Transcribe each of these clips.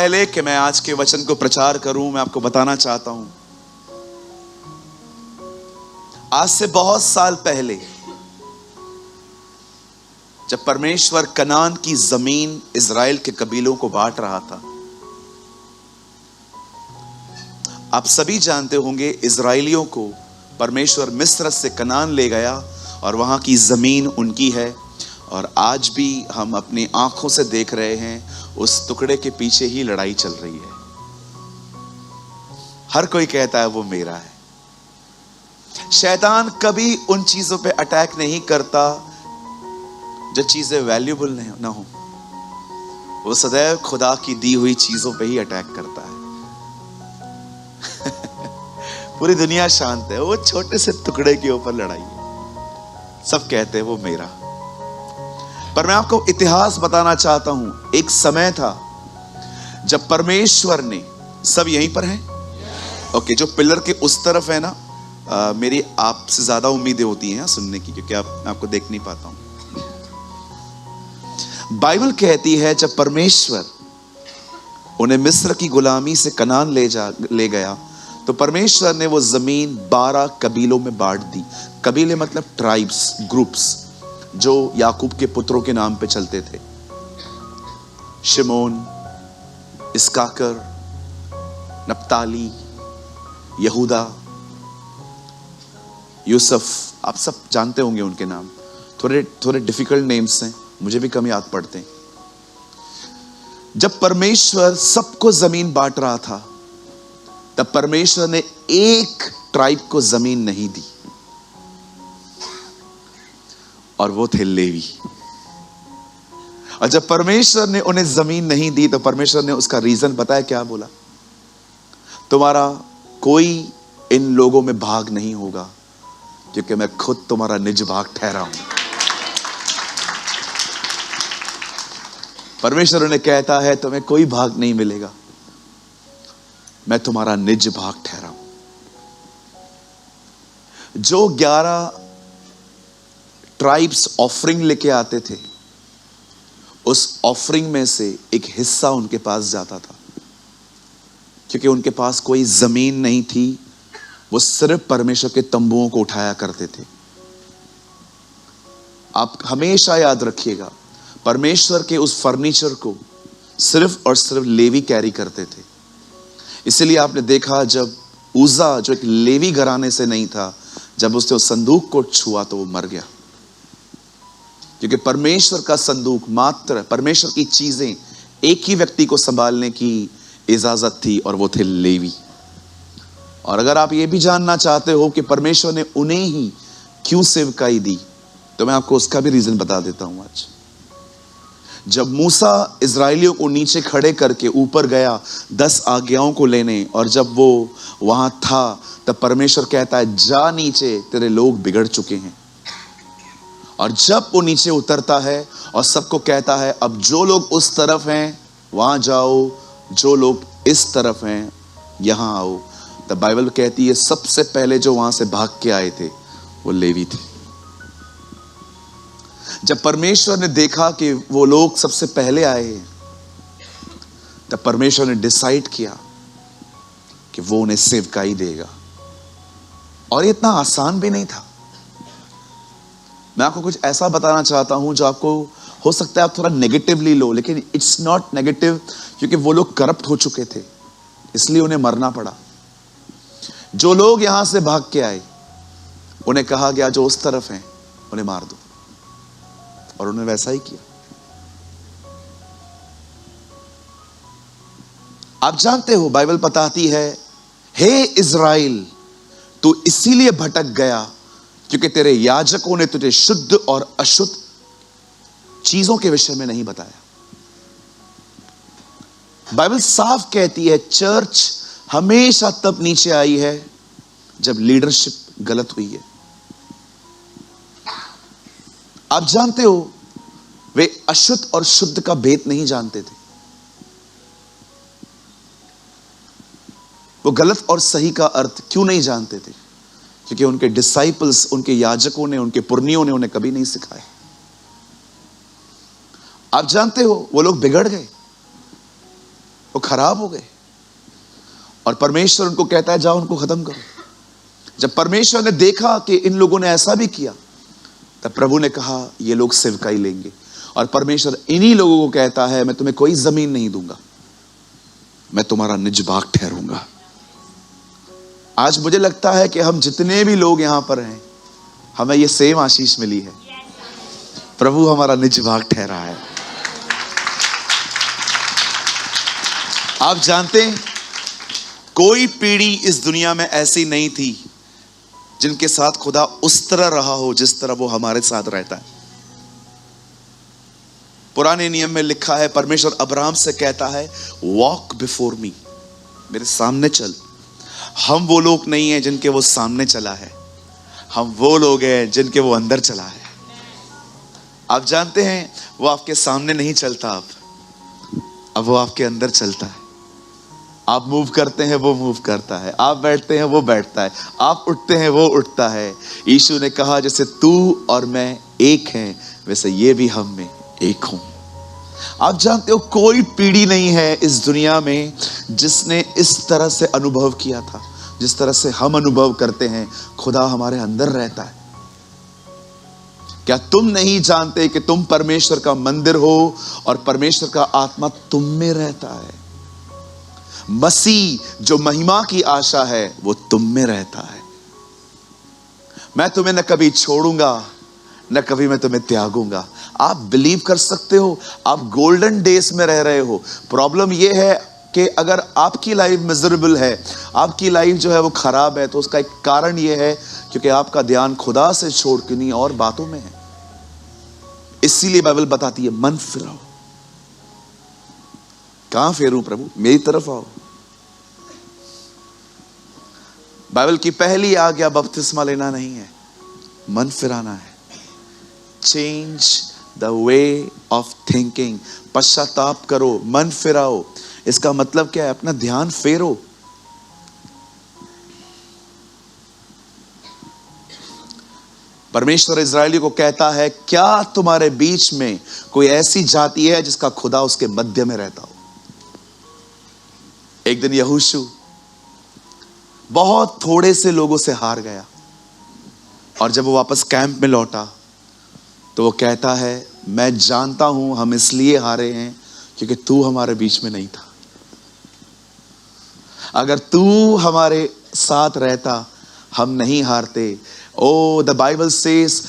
पहले कि मैं आज के वचन को प्रचार करूं, मैं आपको बताना चाहता हूं, आज से बहुत साल पहले जब परमेश्वर कनान की जमीन इज़राइल के कबीलों को बांट रहा था, आप सभी जानते होंगे इज़राइलियों को परमेश्वर मिस्र से कनान ले गया और वहां की जमीन उनकी है। और आज भी हम अपनी आंखों से देख रहे हैं, उस टुकड़े के पीछे ही लड़ाई चल रही है। हर कोई कहता है वो मेरा है। शैतान कभी उन चीजों पे अटैक नहीं करता जो चीजें वैल्यूबल ना हो, वो सदैव खुदा की दी हुई चीजों पे ही अटैक करता है। पूरी दुनिया शांत है, वो छोटे से टुकड़े के ऊपर लड़ाई है। सब कहते हैं वो मेरा। पर मैं आपको इतिहास बताना चाहता हूं। एक समय था जब परमेश्वर ने, सब यहीं पर हैं? ओके, जो पिलर के उस तरफ है ना, मेरी आपसे ज्यादा उम्मीदें होती हैं सुनने की, क्योंकि मैं आपको देख नहीं पाता हूं। बाइबल कहती है जब परमेश्वर उन्हें मिस्र की गुलामी से कनान ले गया, तो परमेश्वर ने वो जमीन 12 कबीलों में बांट दी। कबीले मतलब ट्राइब्स, ग्रुप्स, जो याकूब के पुत्रों के नाम पे चलते थे। शिमोन, इस्काकर, नप्ताली, यहूदा, यूसुफ, आप सब जानते होंगे उनके नाम। थोड़े डिफिकल्ट नेम्स हैं, मुझे भी कम याद पड़ते हैं। जब परमेश्वर सबको जमीन बांट रहा था, तब परमेश्वर ने एक ट्राइब को जमीन नहीं दी, और वो थे लेवी। और जब परमेश्वर ने उन्हें जमीन नहीं दी, तो परमेश्वर ने उसका रीजन पता है क्या बोला? तुम्हारा कोई इन लोगों में भाग नहीं होगा, क्योंकि मैं खुद तुम्हारा निज भाग ठहरा हूं। परमेश्वर उन्हें कहता है तुम्हें कोई भाग नहीं मिलेगा, मैं तुम्हारा निज भाग ठहरा हूं। जो 11 ट्राइब्स ऑफरिंग लेके आते थे, उस ऑफरिंग में से एक हिस्सा उनके पास जाता था, क्योंकि उनके पास कोई जमीन नहीं थी। वो सिर्फ परमेश्वर के तंबुओं को उठाया करते थे। आप हमेशा याद रखिएगा, परमेश्वर के उस फर्नीचर को सिर्फ और सिर्फ लेवी कैरी करते थे। इसलिए आपने देखा जब उज्जा, जो एक लेवी घराने से नहीं था, जब उसने उस संदूक को छुआ तो वो मर गया, क्योंकि परमेश्वर का संदूक, मात्र परमेश्वर की चीजें एक ही व्यक्ति को संभालने की इजाजत थी, और वो थे लेवी। और अगर आप ये भी जानना चाहते हो कि परमेश्वर ने उन्हें ही क्यों सेवकाई दी, तो मैं आपको उसका भी रीजन बता देता हूं आज। जब मूसा इजराइलियों को नीचे खड़े करके ऊपर गया 10 आज्ञाओं को लेने, और जब वो वहां था, तब परमेश्वर कहता है जा नीचे, तेरे लोग बिगड़ चुके हैं। और जब वो नीचे उतरता है और सबको कहता है अब जो लोग उस तरफ हैं वहां जाओ, जो लोग इस तरफ हैं यहां आओ, तब बाइबल कहती है सबसे पहले जो वहां से भाग के आए थे वो लेवी थे। जब परमेश्वर ने देखा कि वो लोग सबसे पहले आए हैं, तब परमेश्वर ने डिसाइड किया कि वो उन्हें सेवकाई देगा। और ये इतना आसान भी नहीं था। मैं आपको कुछ ऐसा बताना चाहता हूं जो आपको हो सकता है आप थोड़ा नेगेटिवली लो, लेकिन इट्स नॉट नेगेटिव, क्योंकि वो लोग करप्ट हो चुके थे, इसलिए उन्हें मरना पड़ा। जो लोग यहां से भाग के आए, उन्हें कहा गया जो उस तरफ हैं उन्हें मार दो, और उन्होंने वैसा ही किया। आप जानते हो बाइबल बताती है, हे इज़राइल, तू इसीलिए भटक गया क्योंकि तेरे याजकों ने तुझे शुद्ध और अशुद्ध चीजों के विषय में नहीं बताया। बाइबल साफ कहती है चर्च हमेशा तब नीचे आई है जब लीडरशिप गलत हुई है। आप जानते हो वे अशुद्ध और शुद्ध का भेद नहीं जानते थे। वो गलत और सही का अर्थ क्यों नहीं जानते थे? क्योंकि उनके डिसाइपल्स, उनके याजकों ने, उनके पुरनियों ने उन्हें कभी नहीं सिखाया। आप जानते हो वो लोग बिगड़ गए। वो खराब हो गए और परमेश्वर उनको कहता है जाओ उनको खत्म करो। जब परमेश्वर ने देखा कि इन लोगों ने ऐसा भी किया, तब प्रभु ने कहा ये लोग सेवकाई लेंगे। और परमेश्वर इन्हीं लोगों को कहता है मैं तुम्हें कोई जमीन नहीं दूंगा, मैं तुम्हारा निज भाग ठहरूंगा। आज मुझे लगता है कि हम जितने भी लोग यहां पर हैं, हमें ये सेम आशीष मिली है। प्रभु हमारा निज भाग ठहरा है। आप जानते हैं कोई पीढ़ी इस दुनिया में ऐसी नहीं थी जिनके साथ खुदा उस तरह रहा हो जिस तरह वो हमारे साथ रहता है। पुराने नियम में लिखा है, परमेश्वर अब्राहम से कहता है वॉक बिफोर मी, मेरे सामने चल। हम वो लोग नहीं हैं जिनके वो सामने चला है, हम वो लोग हैं जिनके वो अंदर चला है। आप जानते हैं वो आपके सामने नहीं चलता, अब वो आपके अंदर चलता है। आप मूव करते हैं वो मूव करता है, आप बैठते हैं वो बैठता है, आप उठते हैं वो उठता है। यीशु ने कहा जैसे तू और मैं एक हैं वैसे ये भी हम में एक हूं। आप जानते हो कोई पीढ़ी नहीं है इस दुनिया में जिसने इस तरह से अनुभव किया था जिस तरह से हम अनुभव करते हैं। खुदा हमारे अंदर रहता है। क्या तुम नहीं जानते कि तुम परमेश्वर का मंदिर हो और परमेश्वर का आत्मा तुम में रहता है? मसीह जो महिमा की आशा है वो तुम में रहता है। मैं तुम्हें न कभी छोड़ूंगा न कभी मैं तुम्हें त्यागूंगा। आप बिलीव कर सकते हो, आप गोल्डन डेज में रह रहे हो। प्रॉब्लम यह है कि अगर आपकी लाइफ मिजरेबल है, आपकी लाइफ जो है वो खराब है, तो उसका एक कारण यह है क्योंकि आपका ध्यान खुदा से छोड़ के नहीं और बातों में है। इसीलिए बाइबल बताती है मन फिराओ। कहां फेरूं प्रभु? मेरी तरफ आओ। बाइबल की पहली आज्ञा बपतिस्मा लेना नहीं है, मन फिराना है। Change the way of thinking. पश्चाताप करो, मन फिराओ। इसका मतलब क्या है? अपना ध्यान फेरो। परमेश्वर इजरायली को कहता है क्या तुम्हारे बीच में कोई ऐसी जाति है जिसका खुदा उसके मध्य में रहता हो? एक दिन यहोशू बहुत थोड़े से लोगों से हार गया और जब वो वापस कैंप में लौटा तो वो कहता है मैं जानता हूं हम इसलिए हारे हैं क्योंकि तू हमारे बीच में नहीं था। अगर तू हमारे साथ रहता हम नहीं हारते। ओ द बाइबल सेज,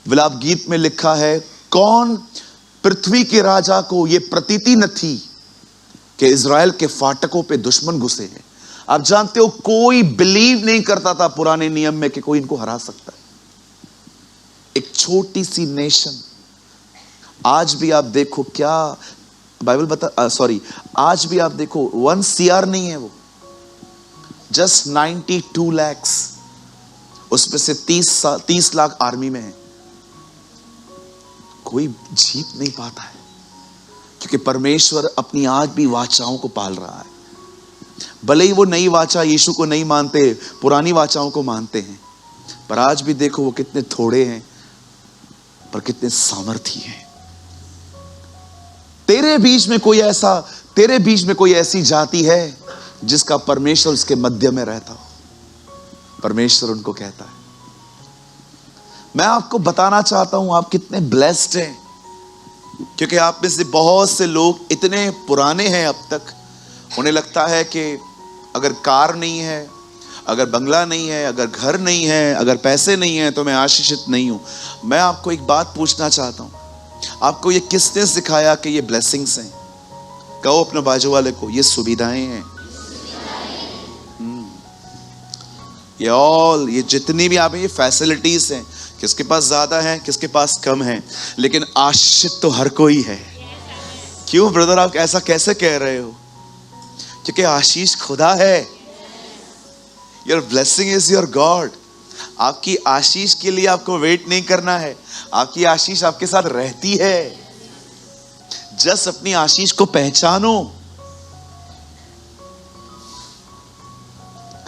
विलाप गीत में लिखा है, कौन पृथ्वी के राजा को यह प्रतीति न थी कि इज़राइल के फाटकों पे दुश्मन घुसे हैं। आप जानते हो कोई बिलीव नहीं करता था पुराने नियम में कि कोई इनको हरा सकता है। एक छोटी सी नेशन। आज भी आप देखो क्या बाइबल आज भी आप देखो 1 CR नहीं है वो, जस्ट 92 lakhs। उसमें से 30 लाख आर्मी में है। कोई जीत नहीं पाता है क्योंकि परमेश्वर अपनी आज भी वाचाओं को पाल रहा है। भले ही वो नई वाचा यीशु को नहीं मानते, पुरानी वाचाओं को मानते हैं, पर आज भी देखो वो कितने थोड़े हैं पर कितने सामर्थी हैं। तेरे बीच में कोई ऐसी जाति है जिसका परमेश्वर उसके मध्य में रहता हो। परमेश्वर उनको कहता है। मैं आपको बताना चाहता हूं आप कितने ब्लेस्ड हैं, क्योंकि आप में से बहुत से लोग इतने पुराने हैं अब तक, उन्हें लगता है कि अगर कार नहीं है, अगर बंगला नहीं है, अगर घर नहीं है, अगर पैसे नहीं है तो मैं आशीषित नहीं हूं। मैं आपको एक बात पूछना चाहता हूं, आपको ये किसने सिखाया कि ये ब्लेसिंग्स हैं? कहो अपने बाजू वाले को, ये सुविधाएं हैं। ये जितनी भी आप ये फैसिलिटीज हैं, किसके पास ज्यादा है किसके पास कम है, लेकिन आशीषित तो हर कोई है। क्यों ब्रदर आप ऐसा कैसे कह रहे हो? क्योंकि आशीष खुदा है। Your blessing is your God. आपकी आशीष के लिए आपको वेट नहीं करना है, आपकी आशीष आपके साथ रहती है। जस्ट अपनी आशीष को पहचानो।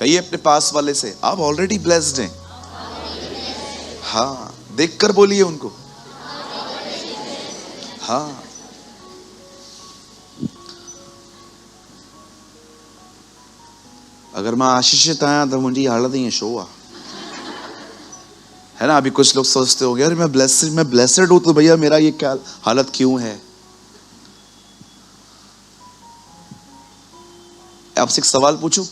कहिए अपने पास वाले से, आप ऑलरेडी ब्लेस्ड हैं। हाँ, देखकर बोलिए उनको। हाँ, अगर मैं आशीषित आया तो मुझे हालत ही है शो है ना। अभी कुछ लोग सोचते होंगे अरे मैं ब्लेसेड हूं तो भैया मेरा ये क्या हालत क्यों है। आपसे एक सवाल पूछूं,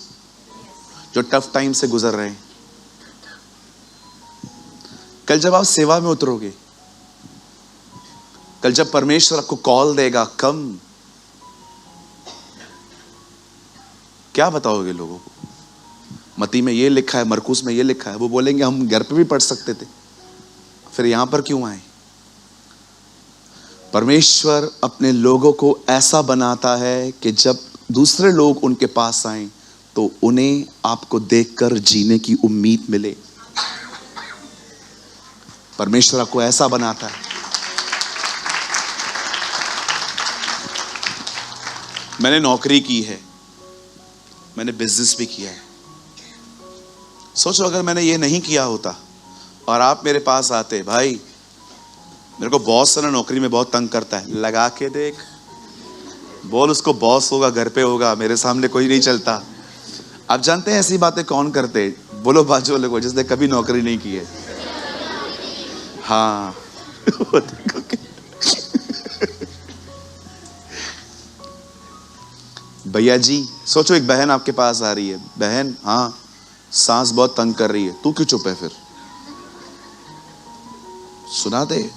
जो टफ टाइम से गुजर रहे हैं, कल जब आप सेवा में उतरोगे, कल जब परमेश्वर आपको कॉल देगा कम, क्या बताओगे लोगों को? मती में ये लिखा है, मरकुस में ये लिखा है। वो बोलेंगे हम घर पे भी पढ़ सकते थे, फिर यहां पर क्यों आए? परमेश्वर अपने लोगों को ऐसा बनाता है कि जब दूसरे लोग उनके पास आए तो उन्हें आपको देखकर जीने की उम्मीद मिले। परमेश्वर आपको ऐसा बनाता है। मैंने नौकरी की है, मैंने बिजनेस भी किया है। सोचो अगर मैंने ये नहीं किया होता और आप मेरे पास आते, भाई मेरे को बॉस ना नौकरी में बहुत तंग करता है, लगा के देख, बोल उसको बॉस होगा, घर पे होगा, मेरे सामने कोई नहीं चलता। आप जानते हैं ऐसी बातें कौन करते? बोलो बाजू वाले को जिसने कभी नौकरी नहीं की है। हाँ भैया जी, सोचो एक बहन आपके पास आ रही है, बहन हाँ सांस बहुत तंग कर रही है, तू क्यों चुप है? फिर सुना दे,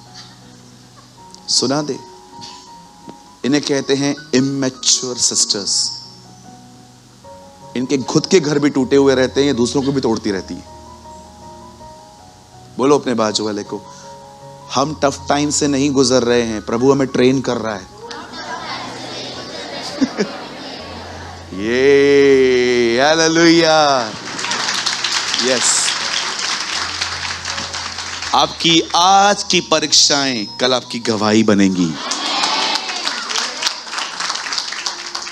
सुना दे। इन्हें कहते हैं इमैच्योर सिस्टर्स। इनके खुद के घर भी टूटे हुए रहते हैं, ये दूसरों को भी तोड़ती रहती है। बोलो अपने बाजू वाले को, हम टफ टाइम से नहीं गुजर रहे हैं, प्रभु हमें ट्रेन कर रहा है। ये हालेलुया, यस। आपकी आज की परीक्षाएं कल आपकी गवाही बनेंगी।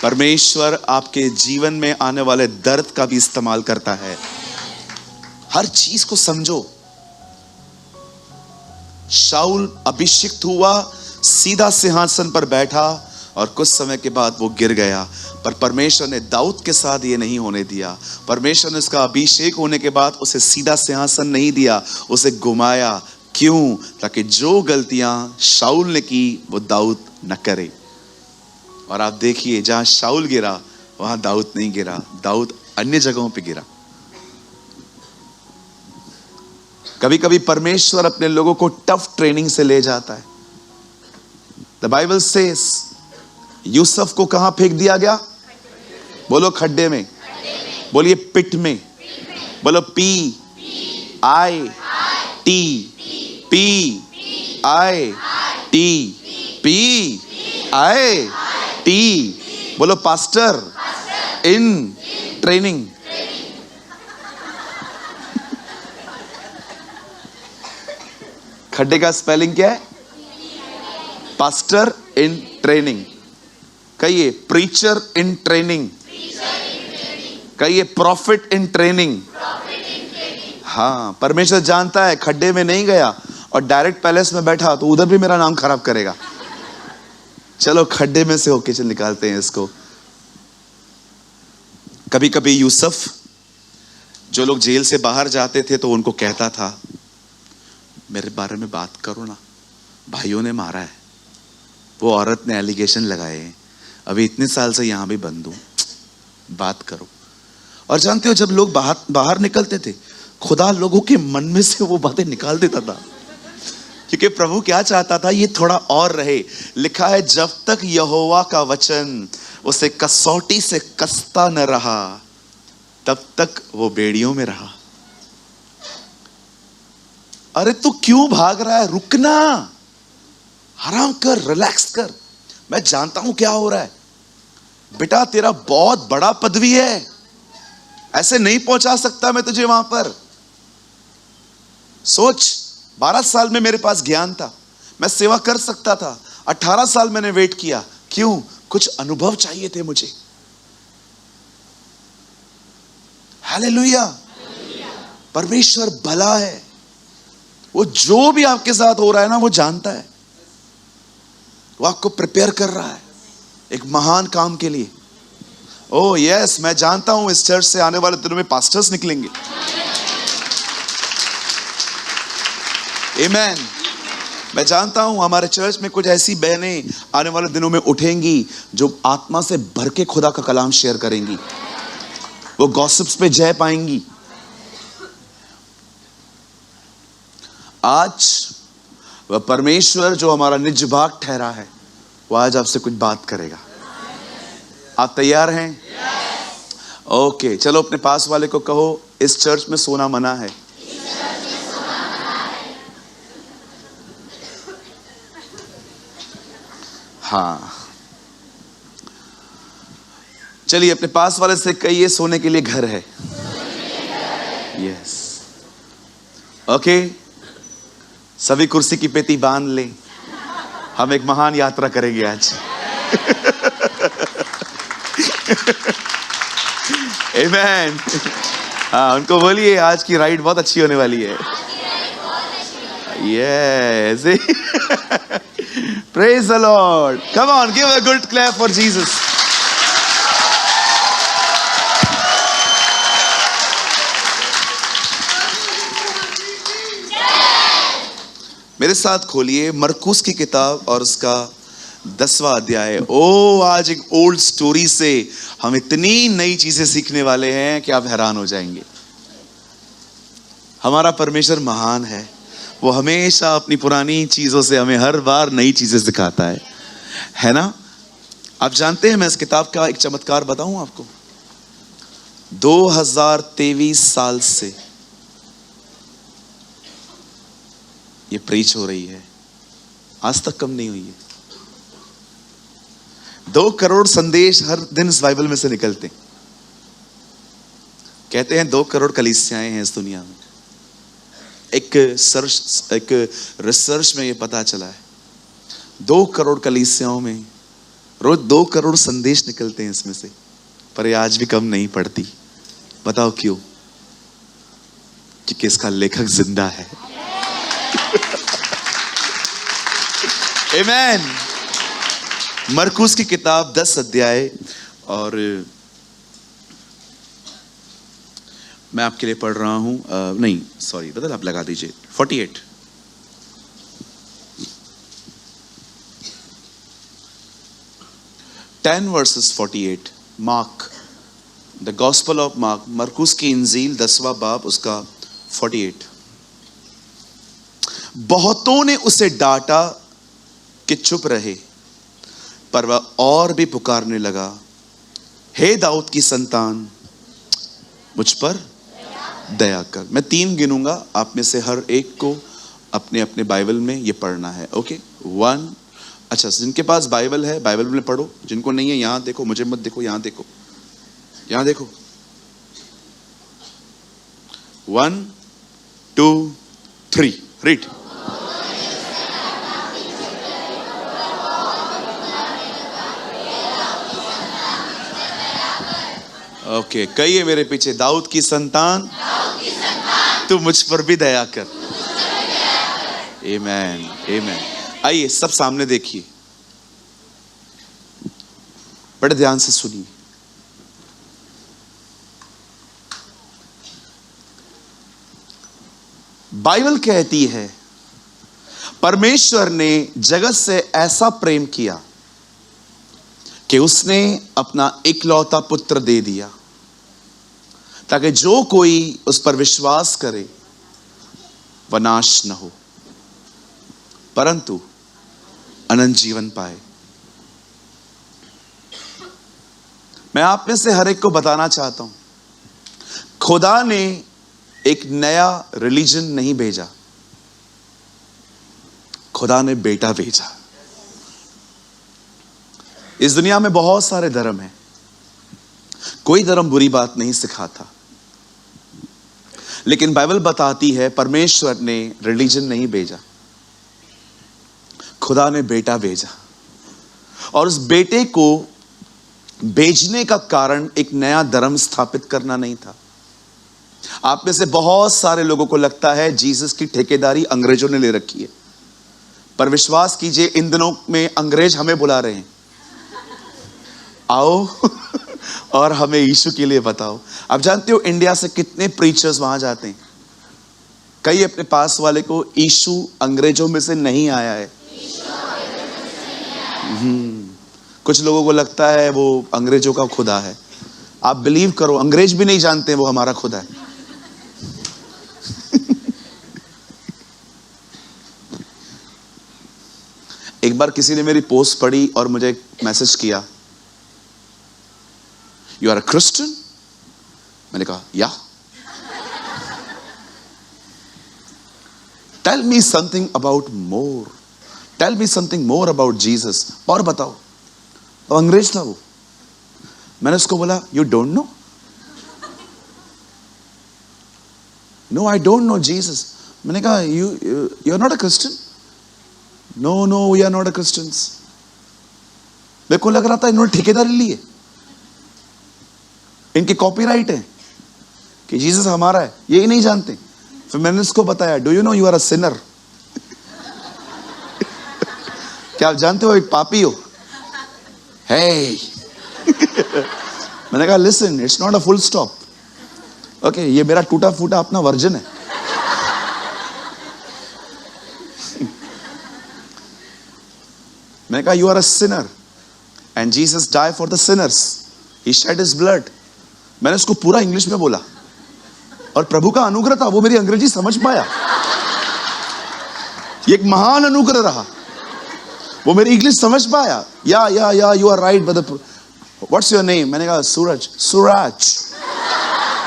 परमेश्वर आपके जीवन में आने वाले दर्द का भी इस्तेमाल करता है। हर चीज को समझो। शाऊल अभिषिक्त हुआ, सीधा सिंहासन पर बैठा और कुछ समय के बाद वो गिर गया, पर परमेश्वर ने दाऊद के साथ ये नहीं होने दिया। परमेश्वर ने उसका अभिषेक होने के बाद उसे सीधा सिंहासन नहीं दिया, उसे घुमाया। क्यों? ताकि जो गलतियां शाऊल ने की वो दाऊद न करे। और आप देखिए जहां शाऊल गिरा वहां दाऊद नहीं गिरा, दाऊद अन्य जगहों पे गिरा। कभी कभी परमेश्वर अपने लोगों को टफ ट्रेनिंग से ले जाता है। द बाइबल सेज यूसुफ को कहां फेंक दिया गया? बोलो खड्डे में, बोलिए पिट में, बोलो P I T, P I T, P I T. बोलो पास्टर इन ट्रेनिंग। खड्डे का स्पेलिंग क्या है? Pastor in training. कहिए प्रीचर इन ट्रेनिंग, कहिए प्रॉफिट इन ट्रेनिंग। हाँ, परमेश्वर जानता है खड्डे में नहीं गया और डायरेक्ट पैलेस में बैठा तो उधर भी मेरा नाम खराब करेगा। चलो खड्डे में से होके चल निकालते हैं इसको। कभी कभी यूसुफ, जो लोग जेल से बाहर जाते थे तो उनको कहता था मेरे बारे में बात करो ना, भाइयों ने मारा है, वो औरत ने एलिगेशन लगाए हैं, अभी इतने साल से यहां भी बंद हूं, बात करो। और जानते हो जब लोग बाहर निकलते थे, खुदा लोगों के मन में से वो बातें निकाल देता था, क्योंकि प्रभु क्या चाहता था, ये थोड़ा और रहे। लिखा है जब तक यहोवा का वचन उसे कसौटी से कसता न रहा तब तक वो बेड़ियों में रहा। अरे तू क्यों भाग रहा है? रुकना, आराम कर, रिलैक्स कर। मैं जानता हूं क्या हो रहा है बेटा, तेरा बहुत बड़ा पदवी है, ऐसे नहीं पहुंचा सकता मैं तुझे वहां पर। सोच, 12 साल में मेरे पास ज्ञान था, मैं सेवा कर सकता था। 18 साल मैंने वेट किया, क्यों? कुछ अनुभव चाहिए थे मुझे। हालेलुया। परमेश्वर भला है, वो जो भी आपके साथ हो रहा है ना, वो जानता है, वो आपको प्रिपेयर कर रहा है एक महान काम के लिए। ओह यस, मैं जानता हूं इस चर्च से आने वाले दिनों में पास्टर्स निकलेंगे। आमेन। मैं जानता हूं हमारे चर्च में कुछ ऐसी बहनें आने वाले दिनों में उठेंगी जो आत्मा से भर के खुदा का कलाम शेयर करेंगी। वो गॉसिप्स पे जय पाएंगी। आज वह परमेश्वर जो हमारा निज भाग ठहरा है, वो आज आपसे कुछ बात करेगा। आप तैयार हैं? ओके, चलो अपने पास वाले को कहो, इस चर्च में सोना मना है। हाँ, चलिए अपने पास वाले से कहिए, सोने के लिए घर है। यस, ओके, सभी कुर्सी की पेटी बांध लें, हम एक महान यात्रा करेंगे आज। आमेन। हाँ, उनको बोलिए आज की राइड बहुत अच्छी होने वाली है। Yes, praise the Lord. Come on, give a good clap for Jesus. मेरे साथ खोलिए मरकुस की किताब और उसका 10वां अध्याय। ओ, आज एक ओल्ड स्टोरी से हम इतनी नई चीजें सीखने वाले हैं कि आप हैरान हो जाएंगे। हमारा परमेश्वर महान है, वो हमेशा अपनी पुरानी चीजों से हमें हर बार नई चीजें सिखाता है ना। आप जानते हैं, मैं इस किताब का एक चमत्कार बताऊं आपको। 2023 साल से ये प्रीच हो रही है, आज तक कम नहीं हुई है। 2 करोड़ संदेश हर दिन इस बाइबल में से निकलते। कहते हैं 2 करोड़ कलीसियाएं हैं इस दुनिया में। एक रिसर्च में ये पता चला है 2 करोड़ कलीसियाओं में रोज 2 करोड़ संदेश निकलते हैं इसमें से, पर ये आज भी कम नहीं पड़ती। बताओ क्यों? क्योंकि इसका लेखक जिंदा है। आमेन। मरकुस की किताब 10 अध्याय, और मैं आपके लिए पढ़ रहा हूं। नहीं सॉरी ब्रदर, आप लगा दीजिए 48। Versus 48। Mark, the gospel of mark, मरकुस की इंजील 10वां बाब, उसका 48। बहुतों ने उसे डांटा कि चुप रहे, पर वह और भी पुकारने लगा, हे दाऊद की संतान, मुझ पर दया कर। मैं 3 गिनूंगा, आप में से हर एक को अपने अपने बाइबल में ये पढ़ना है। ओके, 1। अच्छा, जिनके पास बाइबल है बाइबल में पढ़ो, जिनको नहीं है यहां देखो, मुझे मत देखो, यहां देखो, यहां देखो। 1 2 3 रीड। ओके, कहिए मेरे पीछे, दाऊद की संतान, तू मुझ पर भी दया कर। आमेन, आमेन। आइए सब सामने देखिए, बड़े ध्यान से सुनिए। बाइबल कहती है परमेश्वर ने जगत से ऐसा प्रेम किया कि उसने अपना इकलौता पुत्र दे दिया, ताकि जो कोई उस पर विश्वास करे वह नाश न हो, परंतु अनंत जीवन पाए। मैं आप में से हर एक को बताना चाहता हूं, खुदा ने एक नया रिलीजन नहीं भेजा, खुदा ने बेटा भेजा। इस दुनिया में बहुत सारे धर्म हैं, कोई धर्म बुरी बात नहीं सिखाता, लेकिन बाइबल बताती है परमेश्वर ने रिलीजन नहीं भेजा, खुदा ने बेटा भेजा। और उस बेटे को भेजने का कारण एक नया धर्म स्थापित करना नहीं था। आप में से बहुत सारे लोगों को लगता है जीसस की ठेकेदारी अंग्रेजों ने ले रखी है, पर विश्वास कीजिए इन दिनों में अंग्रेज हमें बुला रहे हैं, आओ और हमें यीशु के लिए बताओ। आप जानते हो इंडिया से कितने प्रीचर्स वहां जाते हैं, कई अपने पास वाले को यीशु अंग्रेजों में से नहीं आया है। कुछ लोगों को लगता है वो अंग्रेजों का खुदा है। आप बिलीव करो, अंग्रेज भी नहीं जानते वो हमारा खुदा है। एक बार किसी ने मेरी पोस्ट पढ़ी और मुझे मैसेज किया, यू आर अ क्रिश्चियन? मैंने कहा yeah. Tell me something about more, tell me something more about Jesus, और बताओ। तो अंग्रेज था वो। मैंने उसको बोला, you don't know? No, I don't know Jesus. मैंने कहा, you are not a Christian? No no, we are not a Christians. मेरे को लग रहा था इन्होंने ठेकेदारी ली है, इनकी कॉपीराइट है कि जीसस हमारा है, यही नहीं जानते। फिर मैंने उसको बताया, do you know you are a sinner? क्या आप जानते हो एक पापी हो? हे मैंने कहा, listen, it's not a full stop, okay? ये मेरा टूटा फूटा अपना वर्जन है। मैंने कहा, you are a sinner and Jesus die for the sinners, he shed his blood. मैंने उसको पूरा इंग्लिश में बोला और प्रभु का अनुग्रह था, वो मेरी अंग्रेजी समझ पाया। ये एक महान अनुग्रह रहा, वो मेरी इंग्लिश समझ पाया। Yeah you are right brother, what's your name? मैंने कहा, सूरज। सूरज,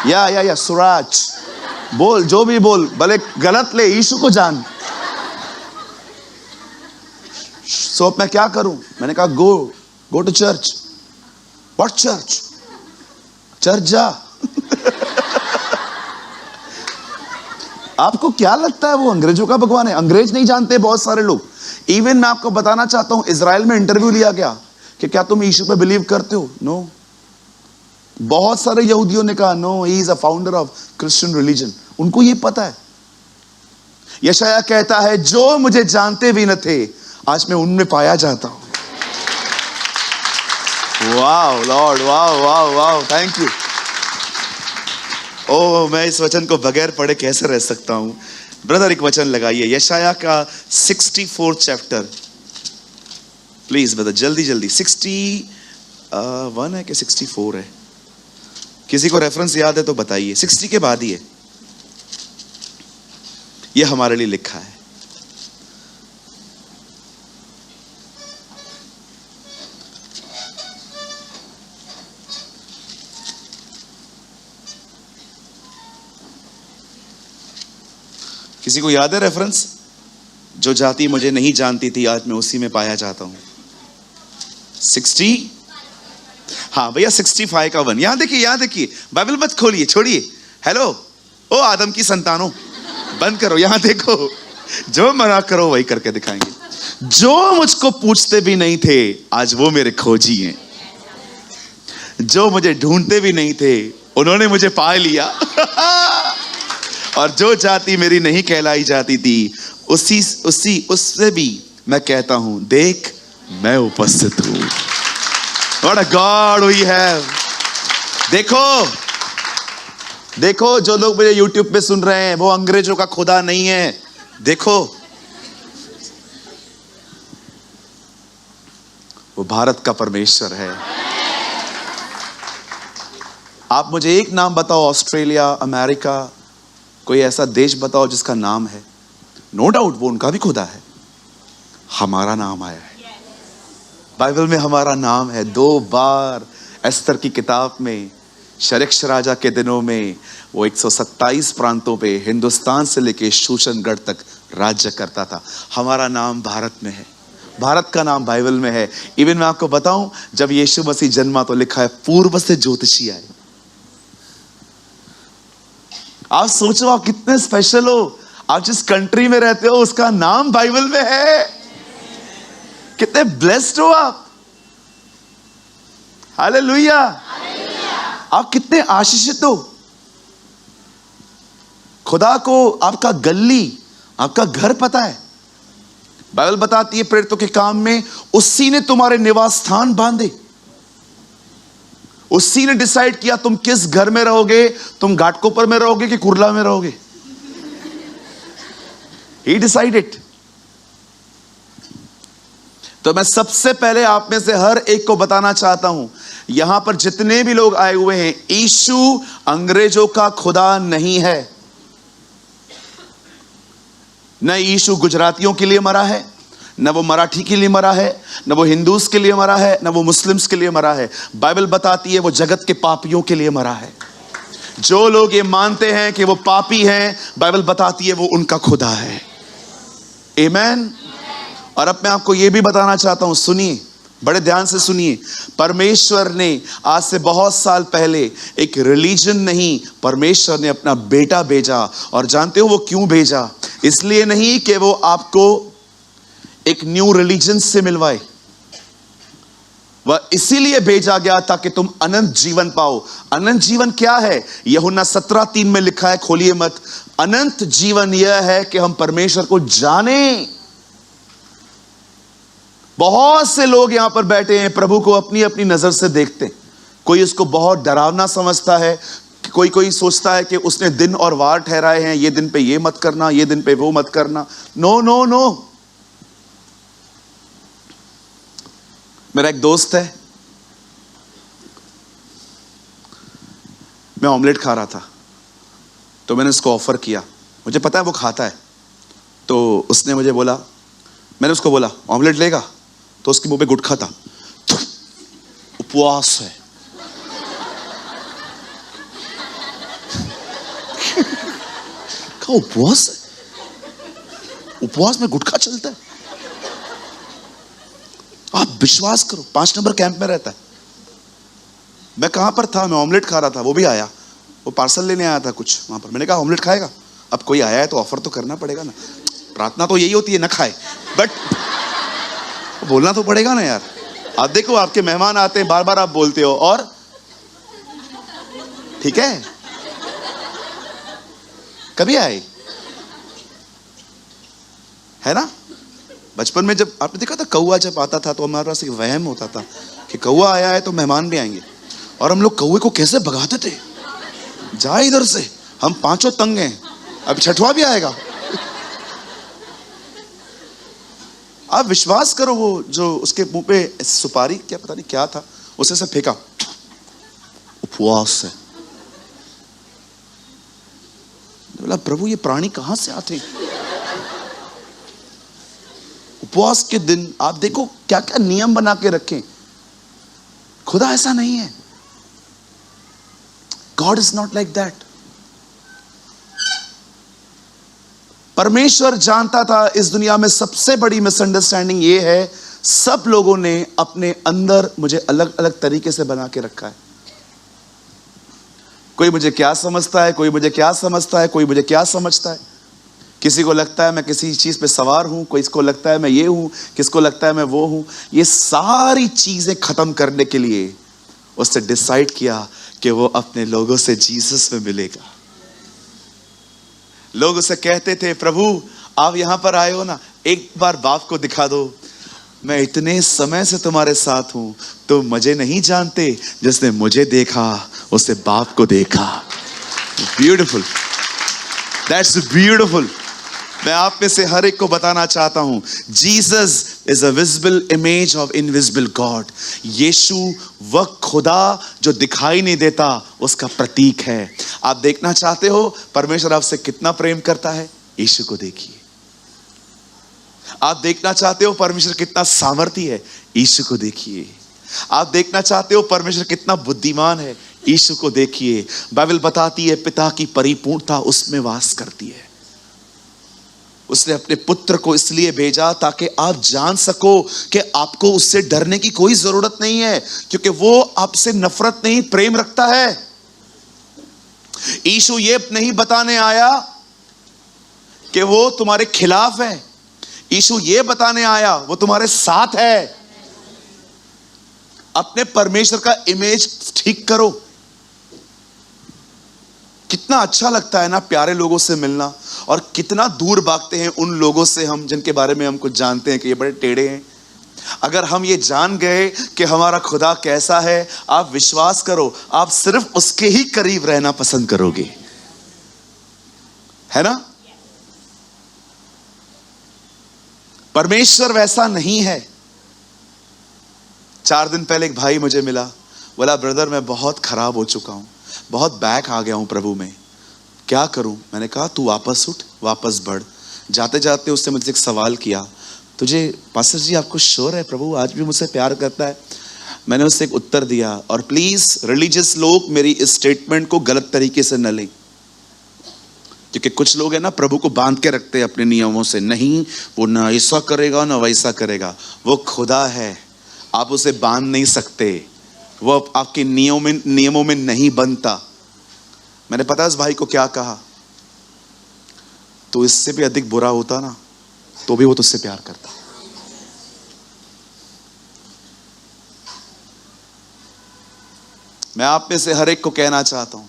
या सूरज, बोल जो भी बोल, भले गलत ले, यीशु को जान। सो अब मैं क्या करूं? मैंने कहा, go to church. What church? Church जा। आपको क्या लगता है वो अंग्रेजों का भगवान है? अंग्रेज नहीं जानते बहुत सारे लोग। इवन मैं आपको बताना चाहता हूं, इजराइल में इंटरव्यू लिया गया कि क्या तुम यीशु पे बिलीव करते हो? नो। बहुत सारे यहूदियों ने कहा, no, he is a founder of Christian religion. उनको ये पता है। यशायाह कहता है, जो मुझे जानते भी न थे, आज मैं उनमें पाया जाता हूं। वाह लॉर्ड, वाह वाह वाह, थैंक यू। ओ, मैं इस वचन को बगैर पढ़े कैसे रह सकता हूं? ब्रदर एक वचन लगाइए, यशायाह का 64 चैप्टर प्लीज ब्रदर, जल्दी जल्दी। 61 है कि 64 है? किसी को रेफरेंस याद है तो बताइए। 60 के बाद ही है, ये हमारे लिए लिखा है। किसी को याद है रेफरेंस? जो जाति मुझे नहीं जानती थी, आज मैं उसी में पाया जाता हूं। 60, हाँ भैया 65 का 1। यहां देखिए, यहां देखिए, बाइबल मत खोलिए, छोड़िए। हेलो ओ आदम की संतानों, बंद करो, यहां देखो। जो मना करो वही करके दिखाएंगे। जो मुझको पूछते भी नहीं थे, आज वो मेरे खोजी हैं। जो मुझे ढूंढते भी नहीं थे, उन्होंने मुझे पा लिया। और जो जाति मेरी नहीं कहलाई जाती थी, उससे भी मैं कहता हूं, देख मैं उपस्थित हूं। What a God we have। देखो जो लोग मुझे YouTube पे सुन रहे हैं, वो अंग्रेजों का खुदा नहीं है। देखो, वो भारत का परमेश्वर है। आप मुझे एक नाम बताओ, ऑस्ट्रेलिया, अमेरिका, कोई ऐसा देश बताओ जिसका नाम है। नो डाउट वो उनका भी खुदा है। हमारा नाम आया है, बाइबल में हमारा नाम है। 2 बार एस्तर की किताब में, शरक्ष राजा के दिनों में, वो 127 प्रांतों पे, हिंदुस्तान से लेके शूशनगढ़ तक राज्य करता था। हमारा नाम भारत में है, भारत का नाम बाइबल में है। इवन मैं आपको बताऊं, जब यीशु मसीह जन्मा तो लिखा है, पूर्व से ज्योतिषी आए। आप सोचो, आप कितने स्पेशल हो। आप जिस कंट्री में रहते हो, उसका नाम बाइबल में है। कितने ब्लेस्ड हो आप। हालेलुया। आप कितने आशीषित हो। खुदा को आपका गली, आपका घर पता है। बाइबल बताती है प्रेरितों के काम में, उसी ने तुम्हारे निवास स्थान बांधे। उसी ने डिसाइड किया तुम किस घर में रहोगे, तुम घाटकोपर में रहोगे कि कुर्ला में रहोगे। He decided। तो मैं सबसे पहले आप में से हर एक को बताना चाहता हूं, यहां पर जितने भी लोग आए हुए हैं, यीशु अंग्रेजों का खुदा नहीं है। न यीशु गुजरातियों के लिए मरा है, न वो मराठी के लिए मरा है, न वो हिंदूस के लिए मरा है, न वो मुस्लिम्स के लिए मरा है। बाइबल बताती है वो जगत के पापियों के लिए मरा है। जो लोग ये मानते हैं कि वो पापी हैं, बाइबल बताती है वो उनका खुदा है। आमीन। और अब मैं आपको ये भी बताना चाहता हूं, सुनिए, बड़े ध्यान से सुनिए। परमेश्वर ने आज से बहुत साल पहले एक रिलीजन नहीं, परमेश्वर ने अपना बेटा भेजा। और जानते हो वो क्यों भेजा? इसलिए नहीं कि वो आपको एक न्यू रिलीजन से मिलवाए, वह इसीलिए भेजा गया ताकि तुम अनंत जीवन पाओ। अनंत जीवन क्या है? यूहन्ना 17:3 में लिखा है, खोलिए मत। अनंत जीवन यह है कि हम परमेश्वर को जाने। बहुत से लोग यहां पर बैठे हैं, प्रभु को अपनी अपनी नजर से देखते हैं। कोई उसको बहुत डरावना समझता है, कोई सोचता है कि उसने दिन और वार ठहराए हैं, ये दिन पे ये मत करना, ये दिन पे वो मत करना। No no no. मेरा एक दोस्त है, मैं ऑमलेट खा रहा था, तो मैंने उसको ऑफर किया, मुझे पता है वो खाता है। तो उसने मुझे बोला, मैंने उसको बोला ऑमलेट लेगा, तो उसके मुंह पे गुटखा था। उपवास है। क्या उपवास है? उपवास में गुटखा चलता है? आप विश्वास करो, 5 नंबर कैंप में रहता है। मैं कहां पर था? मैं ऑमलेट खा रहा था, वो भी आया, वो पार्सल लेने आया था कुछ वहां पर। मैंने कहा ऑमलेट खाएगा? अब कोई आया है तो ऑफर तो करना पड़ेगा ना। प्रार्थना तो यही होती है, ना खाए, बट बोलना तो पड़ेगा ना यार। आप देखो, आपके मेहमान आते हैं, बार बार आप बोलते हो, और ठीक है, कभी आए है ना। बचपन में जब आपने देखा था कौआ जब आता था, तो हमारे पास एक वहम होता था कि कौआ आया है तो मेहमान भी आएंगे, और हम लोग कौए को कैसे भगाते थे, जा इधर से, हम 5 तंग हैं, अब 6वां भी आएगा। आप विश्वास करो, वो जो उसके मुंह पे सुपारी, क्या पता नहीं क्या था, उसे से फेंका, उपवास है। बोला प्रभु ये प्राणी कहां से आते? उपवास के दिन आप देखो क्या क्या नियम बना के रखें। खुदा ऐसा नहीं है। God is not like that. परमेश्वर जानता था इस दुनिया में सबसे बड़ी मिसअंडरस्टैंडिंग ये है, सब लोगों ने अपने अंदर मुझे अलग अलग तरीके से बना के रखा है। कोई मुझे क्या समझता है, कोई मुझे क्या समझता है, कोई मुझे क्या समझता है। किसी को लगता है मैं किसी चीज पे सवार हूं, कोई इसको लगता है मैं ये हूं, किसको लगता है मैं वो हूं। ये सारी चीजें खत्म करने के लिए उसने डिसाइड किया कि वो अपने लोगों से जीसस में मिलेगा। लोग उसे कहते थे प्रभु आप यहां पर आए हो ना, एक बार बाप को दिखा दो। मैं इतने समय से तुम्हारे साथ हूं, तुम मुझे नहीं जानते, जिसने मुझे देखा उसने बाप को देखा। Beautiful, that's beautiful. मैं आप में से हर एक को बताना चाहता हूं, Jesus is a visible image of invisible God. Yeshu वह खुदा जो दिखाई नहीं देता, उसका प्रतीक है। आप देखना चाहते हो परमेश्वर आपसे कितना प्रेम करता है? यीशु को देखिए। आप देखना चाहते हो परमेश्वर कितना सामर्थी है? यीशु को देखिए। आप देखना चाहते हो परमेश्वर कितना बुद्धिमान है? यीशु को देखिए। बाइबल बताती है पिता की परिपूर्णता उसमें वास करती है। उसने अपने पुत्र को इसलिए भेजा ताकि आप जान सको कि आपको उससे डरने की कोई जरूरत नहीं है, क्योंकि वो आपसे नफरत नहीं, प्रेम रखता है। यीशु ये नहीं बताने आया कि वो तुम्हारे खिलाफ है। यीशु ये बताने आया वो तुम्हारे साथ है। अपने परमेश्वर का इमेज ठीक करो। कितना अच्छा लगता है ना प्यारे लोगों से मिलना, और कितना दूर भागते हैं उन लोगों से हम जिनके बारे में हम कुछ जानते हैं कि ये बड़े टेढ़े हैं। अगर हम ये जान गए कि हमारा खुदा कैसा है, आप विश्वास करो, आप सिर्फ उसके ही करीब रहना पसंद करोगे, है ना? परमेश्वर वैसा नहीं है। 4 दिन पहले एक भाई मुझे मिला, बोला ब्रदर मैं बहुत खराब हो चुका हूं, बहुत बैक आ गया हूं प्रभु में, क्या करूं? मैंने कहा तू वापस उठ, वापस बढ़। जाते जाते उसने मुझसे एक सवाल किया, तुझे पास्टर जी आपको श्योर है प्रभु आज भी मुझसे प्यार करता है? मैंने उससे एक उत्तर दिया, और प्लीज रिलीजियस लोग मेरी इस स्टेटमेंट को गलत तरीके से न लें, क्योंकि कुछ लोग हैं ना प्रभु को बांध के रखते हैं अपने नियमों से, नहीं वो ना ऐसा करेगा ना वैसा करेगा। वो खुदा है, आप उसे बांध नहीं सकते, वो आपके नियमों में नहीं बनता। मैंने पता उस भाई को क्या कहा, तो इससे भी अधिक बुरा होता ना तो भी वो तुझसे प्यार करता। मैं आप में से हर एक को कहना चाहता हूं,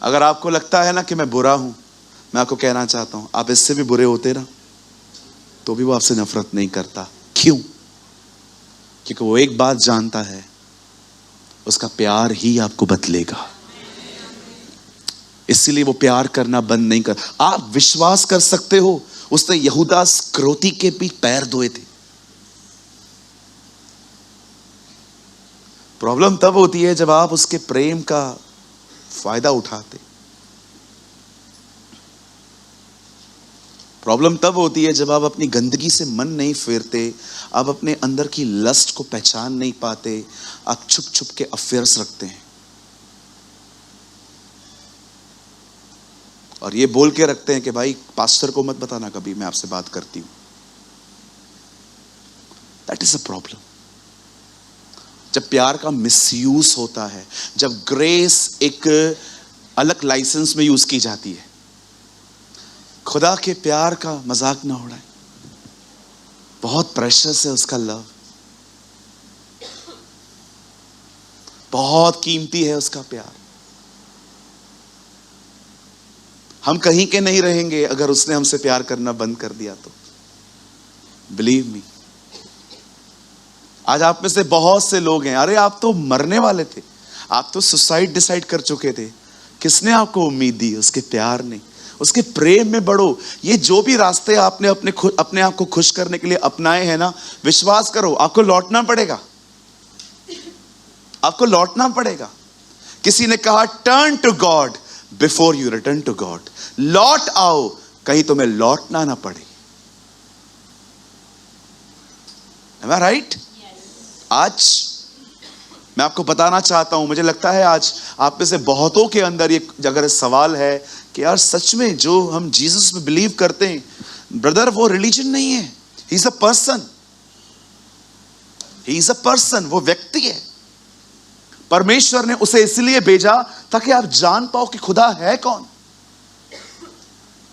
अगर आपको लगता है ना कि मैं बुरा हूं, मैं आपको कहना चाहता हूं आप इससे भी बुरे होते ना तो भी वो आपसे नफरत नहीं करता। क्यों? क्योंकि वो एक बात जानता है, उसका प्यार ही आपको बदलेगा, इसलिए वो प्यार करना बंद नहीं कर। आप विश्वास कर सकते हो उसने यहूदा स्क्रोती के भी पैर धोए थे। प्रॉब्लम तब होती है जब आप उसके प्रेम का फायदा उठाते। प्रॉब्लम तब होती है जब आप अपनी गंदगी से मन नहीं फेरते, आप अपने अंदर की लस्ट को पहचान नहीं पाते, आप छुप छुप के अफेयर्स रखते हैं और ये बोल के रखते हैं कि भाई पास्टर को मत बताना कभी मैं आपसे बात करती हूं। That is a problem. जब प्यार का मिसयूज होता है, जब ग्रेस एक अलग लाइसेंस में यूज की जाती है, खुदा के प्यार का मजाक ना उड़ाए, बहुत प्रेशियस है उसका लव, बहुत कीमती है उसका प्यार। हम कहीं के नहीं रहेंगे अगर उसने हमसे प्यार करना बंद कर दिया तो। बिलीव मी, आज आप में से बहुत से लोग हैं, अरे आप तो मरने वाले थे, आप तो सुसाइड डिसाइड कर चुके थे। किसने आपको उम्मीद दी? उसके प्यार ने। उसके प्रेम में बढ़ो। ये जो भी रास्ते आपने अपने आप को खुश करने के लिए अपनाए हैं ना, विश्वास करो आपको लौटना पड़ेगा, आपको लौटना पड़ेगा। किसी ने कहा turn to God before you return to God. लौट आओ, कहीं तुम्हें लौटना ना पड़े। Am I right? आज मैं आपको बताना चाहता हूं, मुझे लगता है आज आप में से बहुतों के अंदर ये अगर सवाल है कि यार सच में जो हम जीसस में बिलीव करते हैं, ब्रदर वो रिलीजन नहीं है, ही is a person, he is a person, वो व्यक्ति है। परमेश्वर ने उसे इसलिए भेजा ताकि आप जान पाओ कि खुदा है कौन।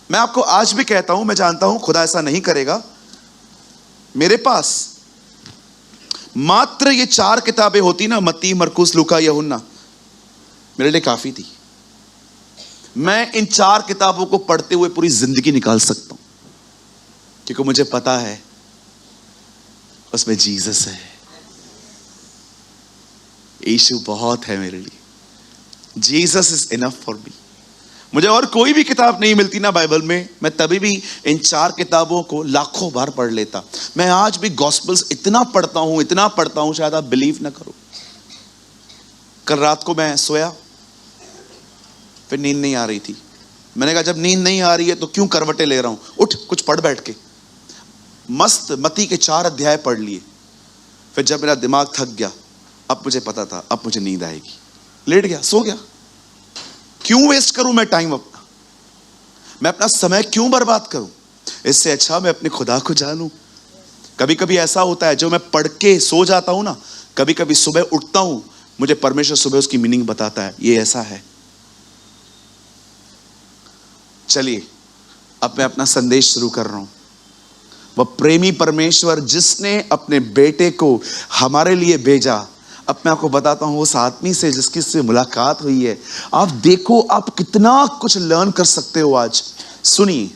मैं आपको आज भी कहता हूं, मैं जानता हूं खुदा ऐसा नहीं करेगा। मेरे पास मात्र ये 4 किताबें होती ना, मत्ती, मरकुस, लूका, यूहन्ना, मेरे लिए काफी थी। मैं इन 4 किताबों को पढ़ते हुए पूरी जिंदगी निकाल सकता हूं, क्योंकि मुझे पता है उसमें जीसस है, यीशु बहुत है मेरे लिए। Jesus is enough for me. मुझे और कोई भी किताब नहीं मिलती ना बाइबल में, मैं तभी भी इन 4 किताबों को लाखों बार पढ़ लेता। मैं आज भी गॉस्पेल्स इतना पढ़ता हूं, शायद आप बिलीव ना करो। कल रात को मैं सोया, फिर नींद नहीं आ रही थी। मैंने कहा जब नींद नहीं आ रही है तो क्यों करवटें ले रहा हूं, उठ कुछ पढ़ बैठ के। मस्त मत्ती के 4 अध्याय पढ़ लिए। फिर जब मेरा दिमाग थक गया, अब मुझे पता था अब मुझे नींद आएगी, लेट गया, सो गया। क्यों वेस्ट करूं मैं टाइम अपना, मैं अपना समय क्यों बर्बाद करूं? इससे अच्छा मैं अपने खुदा को जानूं। कभी कभी ऐसा होता है जो मैं पढ़ के सो जाता हूं ना, कभी कभी सुबह उठता हूं, मुझे परमेश्वर सुबह उसकी मीनिंग बताता है, ये ऐसा है। चलिए अब मैं अपना संदेश शुरू कर रहा हूं। वह प्रेमी परमेश्वर जिसने अपने बेटे को हमारे लिए भेजा, अब मैं आपको बताता हूं उस आदमी से जिसकी से मुलाकात हुई है। आप देखो आप कितना कुछ लर्न कर सकते हो आज। सुनिए,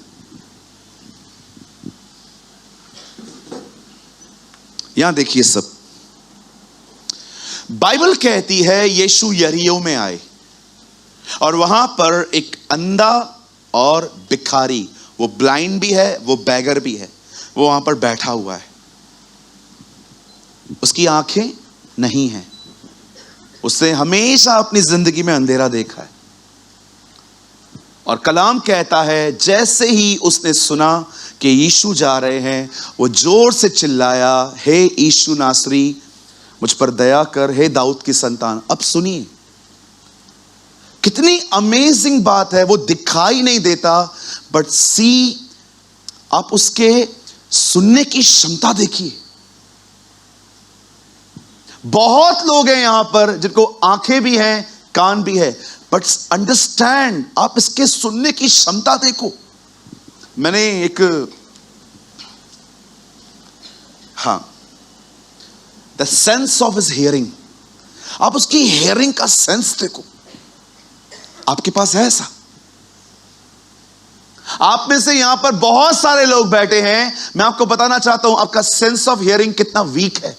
यहां देखिए सब, बाइबल कहती है यीशु यरीहो में आए और वहां पर एक अंधा और भिखारी, वो ब्लाइंड भी है, वो बैगर भी है, वो वहां पर बैठा हुआ है। उसकी आंखें नहीं हैं, उसने हमेशा अपनी जिंदगी में अंधेरा देखा है। और कलाम कहता है जैसे ही उसने सुना कि यीशु जा रहे हैं, वो जोर से चिल्लाया, हे यीशु नासरी, मुझ पर दया कर, हे दाऊद की संतान। अब सुनिए कितनी अमेजिंग बात है, वो दिखाई नहीं देता, बट सी, आप उसके सुनने की क्षमता देखिए। बहुत लोग हैं यहां पर जिनको आंखें भी हैं, कान भी है, बट अंडरस्टैंड, आप इसके सुनने की क्षमता देखो। मैंने एक, the sense of his hearing, आप उसकी हियरिंग का सेंस देखो। आपके पास है ऐसा? आप में से यहां पर बहुत सारे लोग बैठे हैं, मैं आपको बताना चाहता हूं आपका सेंस ऑफ हियरिंग कितना वीक है।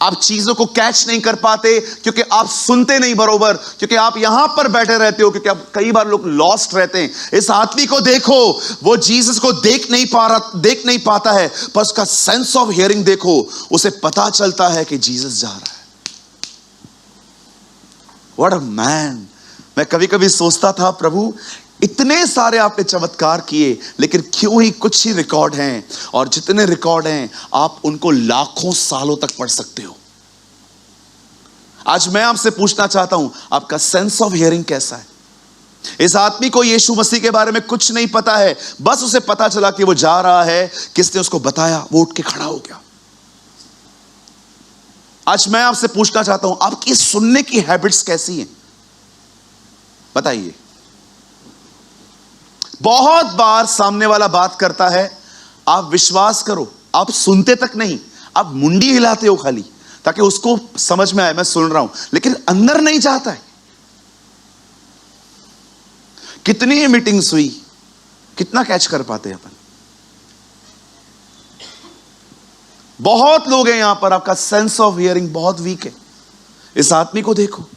आप चीजों को कैच नहीं कर पाते क्योंकि आप सुनते नहीं बरोबर, क्योंकि आप यहां पर बैठे रहते हो, क्योंकि आप कई बार लोग लॉस्ट रहते हैं। इस आदमी को देखो, वो जीसस को देख नहीं पाता है, पर उसका सेंस ऑफ हियरिंग देखो, उसे पता चलता है कि जीसस जा रहा है। What a man. मैं कभी कभी सोचता था, प्रभु इतने सारे आपने चमत्कार किए, लेकिन क्यों ही कुछ ही रिकॉर्ड हैं, और जितने रिकॉर्ड हैं आप उनको लाखों सालों तक पढ़ सकते हो। आज मैं आपसे पूछना चाहता हूं, आपका सेंस ऑफ हियरिंग कैसा है? इस आदमी को यीशु मसीह के बारे में कुछ नहीं पता है, बस उसे पता चला कि वो जा रहा है, किसने उसको बताया, वो उठ के खड़ा हो गया। आज मैं आपसे पूछना चाहता हूं, आपकी सुनने की हैबिट्स कैसी हैं? बताइए। बहुत बार सामने वाला बात करता है, आप विश्वास करो, आप सुनते तक नहीं, आप मुंडी हिलाते हो खाली, ताकि उसको समझ में आए मैं सुन रहा हूं, लेकिन अंदर नहीं जाता है। कितनी मीटिंग्स हुई, कितना कैच कर पाते हैं अपन? बहुत लोग हैं यहां पर, आपका सेंस ऑफ हियरिंग बहुत वीक है। इस आदमी को देखो,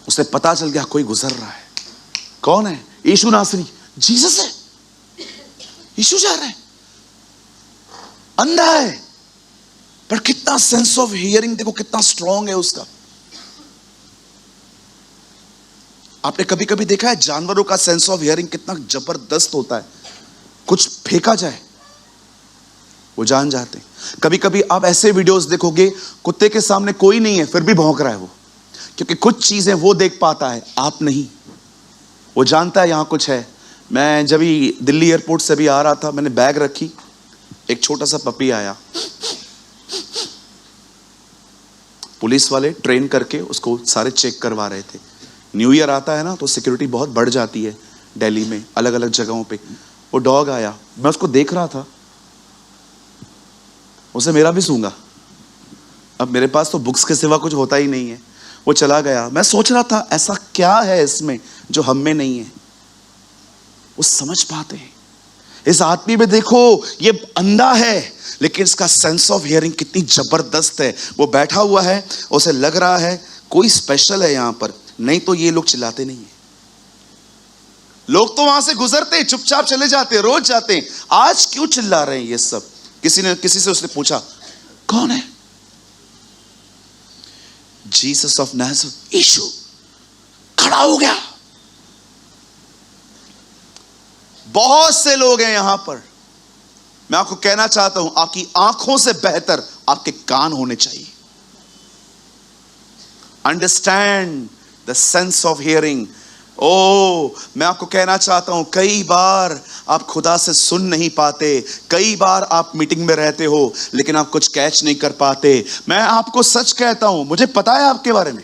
उसे पता चल गया कोई गुजर रहा है। कौन है? यीशु नासरी, जीसस है। यीशु जा रहा है, अंधा है, पर कितना सेंस ऑफ हियरिंग देखो, कितना स्ट्रांग है उसका। आपने कभी कभी देखा है जानवरों का सेंस ऑफ हियरिंग कितना जबरदस्त होता है? कुछ फेंका जाए वो जान जाते हैं। कभी कभी आप ऐसे वीडियोस देखोगे, कुत्ते के सामने कोई नहीं है फिर भी भौंक रहा है वो, क्योंकि कुछ चीजें वो देख पाता है, आप नहीं। वो जानता है यहां कुछ है। मैं जब भी दिल्ली एयरपोर्ट से भी आ रहा था, मैंने बैग रखी, एक छोटा सा पपी आया, पुलिस वाले ट्रेन करके उसको सारे चेक करवा रहे थे। न्यू ईयर आता है ना, तो सिक्योरिटी बहुत बढ़ जाती है दिल्ली में, अलग अलग जगहों पे। वो डॉग आया, मैं उसको देख रहा था, उसे मेरा भी सूंघा। अब मेरे पास तो बुक्स के सिवा कुछ होता ही नहीं है। वो चला गया। मैं सोच रहा था ऐसा क्या है इसमें जो हम में नहीं है। वो समझ पाते हैं। इस आदमी में देखो, ये अंधा है, लेकिन इसका सेंस ऑफ हियरिंग कितनी जबरदस्त है। वो बैठा हुआ है, उसे लग रहा है कोई स्पेशल है यहां पर, नहीं तो ये लोग चिल्लाते नहीं है। लोग तो वहां से गुजरते, चुपचाप चले जाते, रोज जाते। आज क्यों चिल्ला रहे हैं ये सब? किसी से उसने पूछा, कौन है? Jesus of Nazareth. यीशु खड़ा हो गया। बहुत से लोग हैं यहां पर। मैं आपको कहना चाहता हूं, आपकी आंखों से बेहतर आपके कान होने चाहिए। Understand the sense of hearing. मैं आपको कहना चाहता हूं, कई बार आप खुदा से सुन नहीं पाते, कई बार आप मीटिंग में रहते हो लेकिन आप कुछ कैच नहीं कर पाते। मैं आपको सच कहता हूं, मुझे पता है आपके बारे में।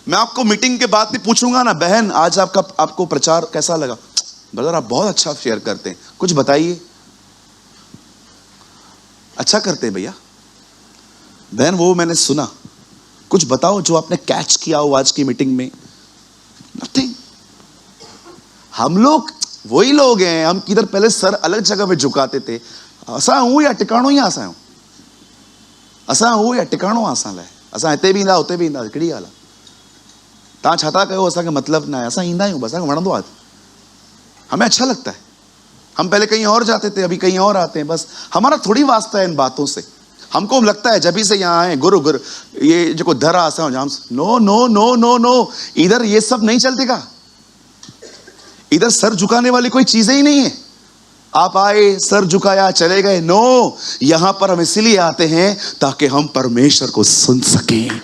मैं आपको मीटिंग के बाद भी पूछूंगा ना, बहन आज आपको प्रचार कैसा लगा? ब्रदर आप बहुत अच्छा शेयर करते हैं, कुछ बताइए। अच्छा करते हैं भैया। बहन वो मैंने सुना, कुछ बताओ जो आपने कैच किया हो आज की मीटिंग में। नथिंग। हम लोग वही लोग हैं। हम किधर पहले सर अलग जगह पे झुकाते थे। असा हूं या टिकाणो ही आसा हूं, असा हूं या टिकाणो आसा लाए, असा हिते भी ईंदा उते भी ईंदा, कहिड़ी ॻाल्हि आहे। तव्हां छा था कयो, असांखे मतलब ना है, असां ईंदा आहियूं, बस असांखे वणंदो आहे, हमें अच्छा लगता है। हम पहले कहीं और जाते थे, अभी कहीं और आते हैं, बस हमारा थोड़ी वास्ता है इन बातों से। हमको लगता है जब भी से यहाँ आए गुरु गुरु ये जो धर आसा जाम, no no no no no, इधर ये सब नहीं चलतेगा। इधर सर झुकाने वाली कोई चीजें ही नहीं है। आप आए सर झुकाया चले गए, नो, यहां पर हम इसलिए आते हैं ताकि हम परमेश्वर को सुन सकें।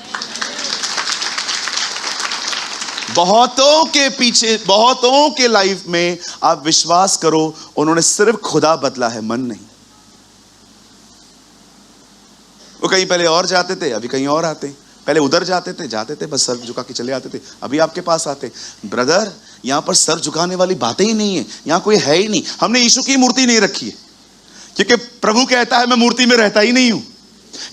बहुतों के पीछे, बहुतों के लाइफ में आप विश्वास करो उन्होंने सिर्फ खुदा बदला है, मन नहीं। वो कहीं पहले और जाते थे, अभी कहीं और आते। पहले उधर जाते थे बस सर झुका के चले आते थे, अभी आपके पास आते। ब्रदर, यहां पर सर झुकाने वाली बातें ही नहीं है, यहां कोई है ही नहीं। हमने यीशु की मूर्ति नहीं रखी है, क्योंकि प्रभु कहता है मैं मूर्ति में रहता ही नहीं हूं।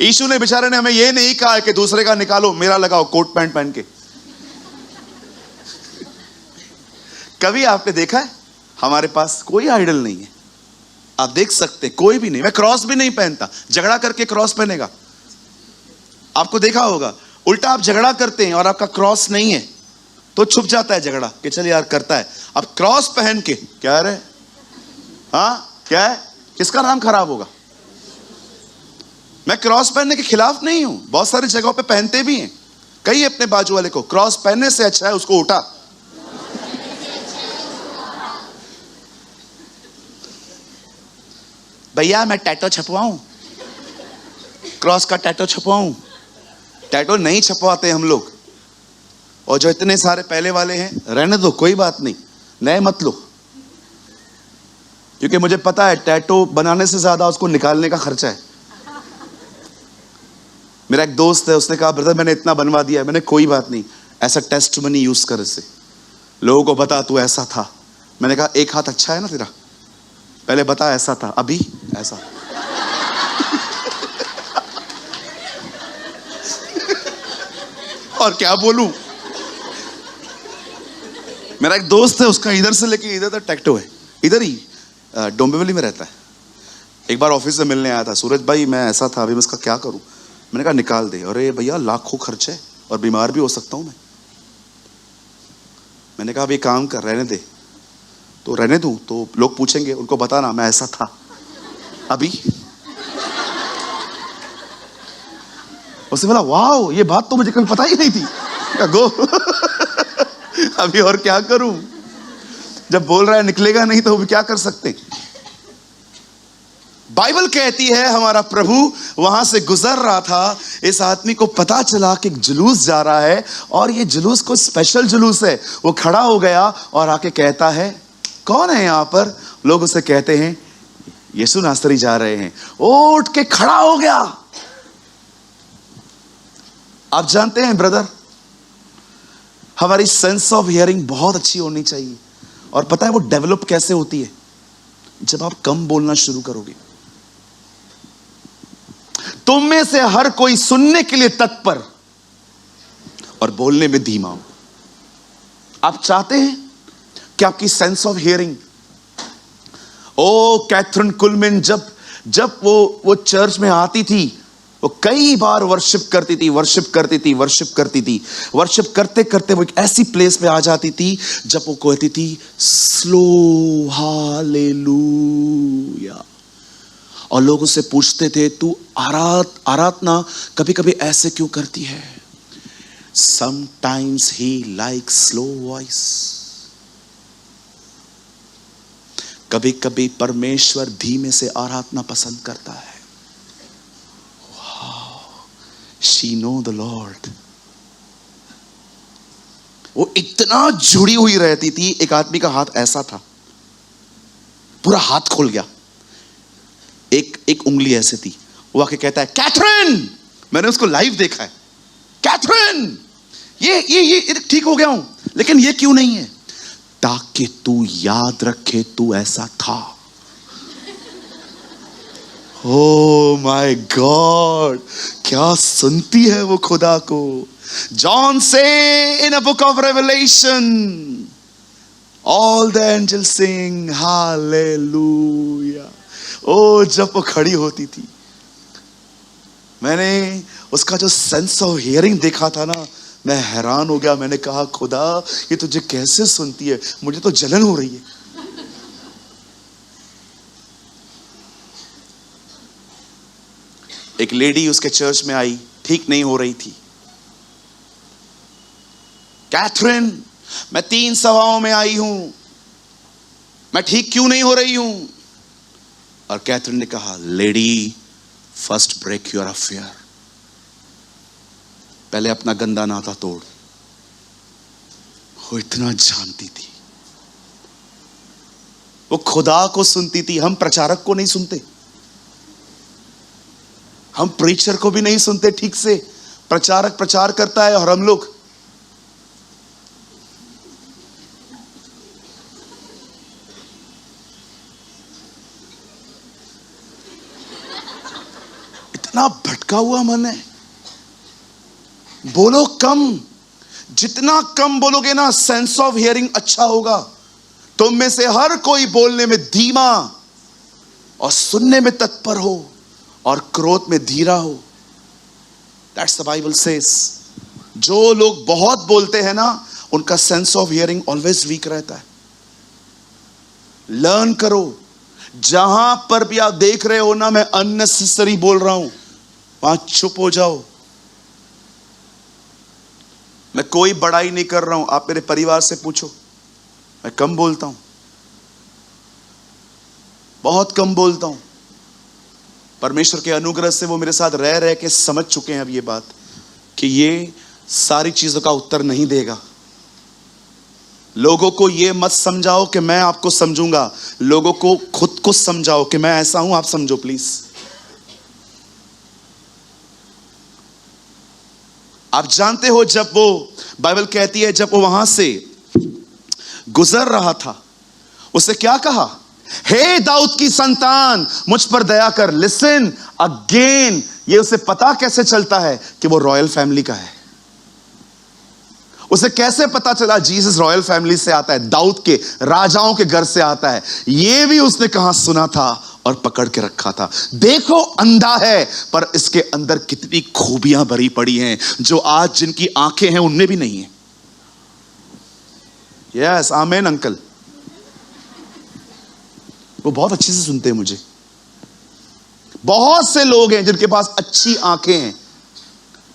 यीशु ने बेचारे ने हमें यह नहीं कहा कि दूसरे का निकालो, मेरा लगाओ कोट पैंट पहन के। कभी आपने देखा है? हमारे पास कोई आइडल नहीं है, आप देख सकते, कोई भी नहीं। मैं क्रॉस भी नहीं पहनता, झगड़ा करके क्रॉस पहनेगा। आपको देखा होगा, उल्टा आप झगड़ा करते हैं और आपका क्रॉस नहीं है तो छुप जाता है झगड़ा कि चल यार करता है। अब क्रॉस पहन के क्या रे, हाँ क्या है, किसका नाम खराब होगा? मैं क्रॉस पहनने के खिलाफ नहीं हूं, बहुत सारी जगहों पे पहनते भी हैं। कई अपने बाजू वाले को क्रॉस पहनने से अच्छा है उसको उठा। भैया मैं टैटो छपवाऊं, क्रॉस का टैटो छपवाऊं? टैटो नहीं छपवाते हम लोग। और जो इतने सारे पहले वाले हैं, रहने दो, कोई बात नहीं, नए मत लो, क्योंकि मुझे पता है टैटो बनाने से ज्यादा उसको निकालने का खर्चा है। मेरा एक दोस्त है, उसने कहा ब्रदर मैंने इतना बनवा दिया है। मैंने कोई बात नहीं, ऐसा टेस्ट मनी यूज कर, इससे लोगों को बता तू ऐसा था। मैंने कहा एक हाथ अच्छा है ना तेरा, पहले बता ऐसा था, अभी ऐसा। और क्या बोलूं। मेरा एक दोस्त है, उसका इधर से लेके इधर तक टैटू है, इधर ही डोंबिवली में रहता है। एक बार ऑफिस से मिलने आया था, सूरज भाई मैं ऐसा था, अभी मैं इसका क्या करूं? मैंने कहा निकाल दे। अरे भैया लाखों खर्च है और बीमार भी हो सकता हूं मैं। मैंने कहा अभी काम कर, रहने दे। तो रहने दूं तो लोग पूछेंगे, उनको बताना मैं ऐसा था अभी। उसने बोला वाह ये बात तो मुझे कभी पता ही नहीं थी। गो अभी और क्या करूं, जब बोल रहा है निकलेगा नहीं तो भी क्या कर सकते। बाइबल कहती है हमारा प्रभु वहां से गुजर रहा था, इस आदमी को पता चला कि एक जुलूस जा रहा है और ये जुलूस कोई स्पेशल जुलूस है। वो खड़ा हो गया और आके कहता है कौन है यहां पर? लोग उसे कहते हैं यीशु नासरी जा रहे हैं। उठ के खड़ा हो गया। आप जानते हैं ब्रदर, हमारी सेंस ऑफ हियरिंग बहुत अच्छी होनी चाहिए। और पता है वो डेवलप कैसे होती है? जब आप कम बोलना शुरू करोगे। तुम में से हर कोई सुनने के लिए तत्पर और बोलने में धीमा हो। आप चाहते हैं कि आपकी सेंस ऑफ हियरिंग, ओ कैथरीन कुलमैन जब वो चर्च में आती थी, वो कई बार वर्शिप करती थी। वर्शिप करते करते वो एक ऐसी प्लेस पे आ जाती थी जब वो कहती थी स्लो हालेलुया। और लोग उससे पूछते थे तू आराधना कभी कभी ऐसे क्यों करती है? Sometimes he like slow voice. कभी कभी परमेश्वर धीमे से आराधना पसंद करता है। She know the Lord. वो इतना जुड़ी हुई रहती थी। एक आदमी का हाथ ऐसा था, पूरा हाथ खोल गया, एक उंगली ऐसे थी। वो आके कहता है कैथरीन, मैंने उसको लाइव देखा है, कैथरीन ये ठीक हो गया हूं, लेकिन ये क्यों नहीं है? ताकि तू याद रखे तू ऐसा था। ओ माय गॉड, क्या सुनती है वो खुदा को। जॉन से in a book of Revelation, all the angel sing hallelujah. ओ जब वो खड़ी होती थी, मैंने उसका जो सेंस ऑफ हियरिंग देखा था ना, मैं हैरान हो गया। मैंने कहा खुदा ये तुझे कैसे सुनती है, मुझे तो जलन हो रही है। एक लेडी उसके चर्च में आई, ठीक नहीं हो रही थी। कैथरीन, मैं 3 सभाओं में आई हूं, मैं ठीक क्यों नहीं हो रही हूं? और कैथरीन ने कहा, lady first break your affair, पहले अपना गंदा नाता तोड़। वो इतना जानती थी, वो खुदा को सुनती थी। हम प्रचारक को नहीं सुनते, हम प्रीचर को भी नहीं सुनते ठीक से। प्रचारक प्रचार करता है और हम लोग इतना भटका हुआ मन है। बोलो कम, जितना कम बोलोगे ना सेंस ऑफ हियरिंग अच्छा होगा। तुम में से हर कोई बोलने में धीमा और सुनने में तत्पर हो और क्रोध में धीरा हो। That's the Bible says. जो लोग बहुत बोलते हैं ना, उनका sense of hearing always weak रहता है। लर्न करो। जहां पर भी आप देख रहे हो ना मैं अननेसेसरी बोल रहा हूं, वहां चुप हो जाओ। मैं कोई बड़ाई नहीं कर रहा हूं, आप मेरे परिवार से पूछो, मैं कम बोलता हूं, बहुत कम बोलता हूं। परमेश्वर के अनुग्रह से वो मेरे साथ रह रह के समझ चुके हैं अब ये बात कि ये सारी चीजों का उत्तर नहीं देगा। लोगों को ये मत समझाओ कि मैं आपको समझूंगा, लोगों को खुद को समझाओ कि मैं ऐसा हूं, आप समझो प्लीज। आप जानते हो, जब वो बाइबल कहती है जब वो वहां से गुजर रहा था, उसे क्या कहा? हे दाऊद की संतान, मुझ पर दया कर। लिसन अगेन, ये उसे पता कैसे चलता है कि वो रॉयल फैमिली का है? उसे कैसे पता चला जीसस रॉयल फैमिली से आता है, दाऊद के राजाओं के घर से आता है? ये भी उसने कहां सुना था और पकड़ के रखा था। देखो अंधा है पर इसके अंदर कितनी खूबियां भरी पड़ी हैं जो आज जिनकी आंखें हैं उनमें भी नहीं है। Yes amen uncle. वो बहुत अच्छे से सुनते हैं मुझे। बहुत से लोग हैं जिनके पास अच्छी आंखें हैं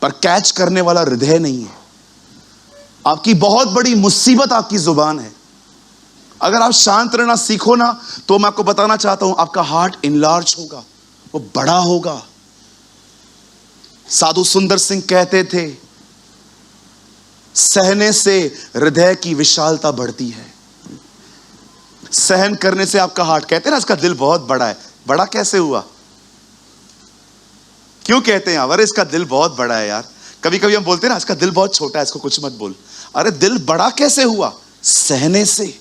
पर कैच करने वाला हृदय नहीं है। आपकी बहुत बड़ी मुसीबत आपकी जुबान है। अगर आप शांत रहना सीखो ना, तो मैं आपको बताना चाहता हूं, आपका हार्ट इनलार्ज होगा, वो बड़ा होगा। साधु सुंदर सिंह कहते थे, सहने से हृदय की विशालता बढ़ती है। सहन करने से आपका हार्ट, कहते हैं ना इसका दिल बहुत बड़ा है। बड़ा कैसे हुआ? क्यों कहते हैं अरे इसका दिल बहुत बड़ा है यार? कभी कभी हम बोलते हैं ना इसका दिल बहुत छोटा है, इसको कुछ मत बोल। अरे दिल बड़ा कैसे हुआ? सहने से,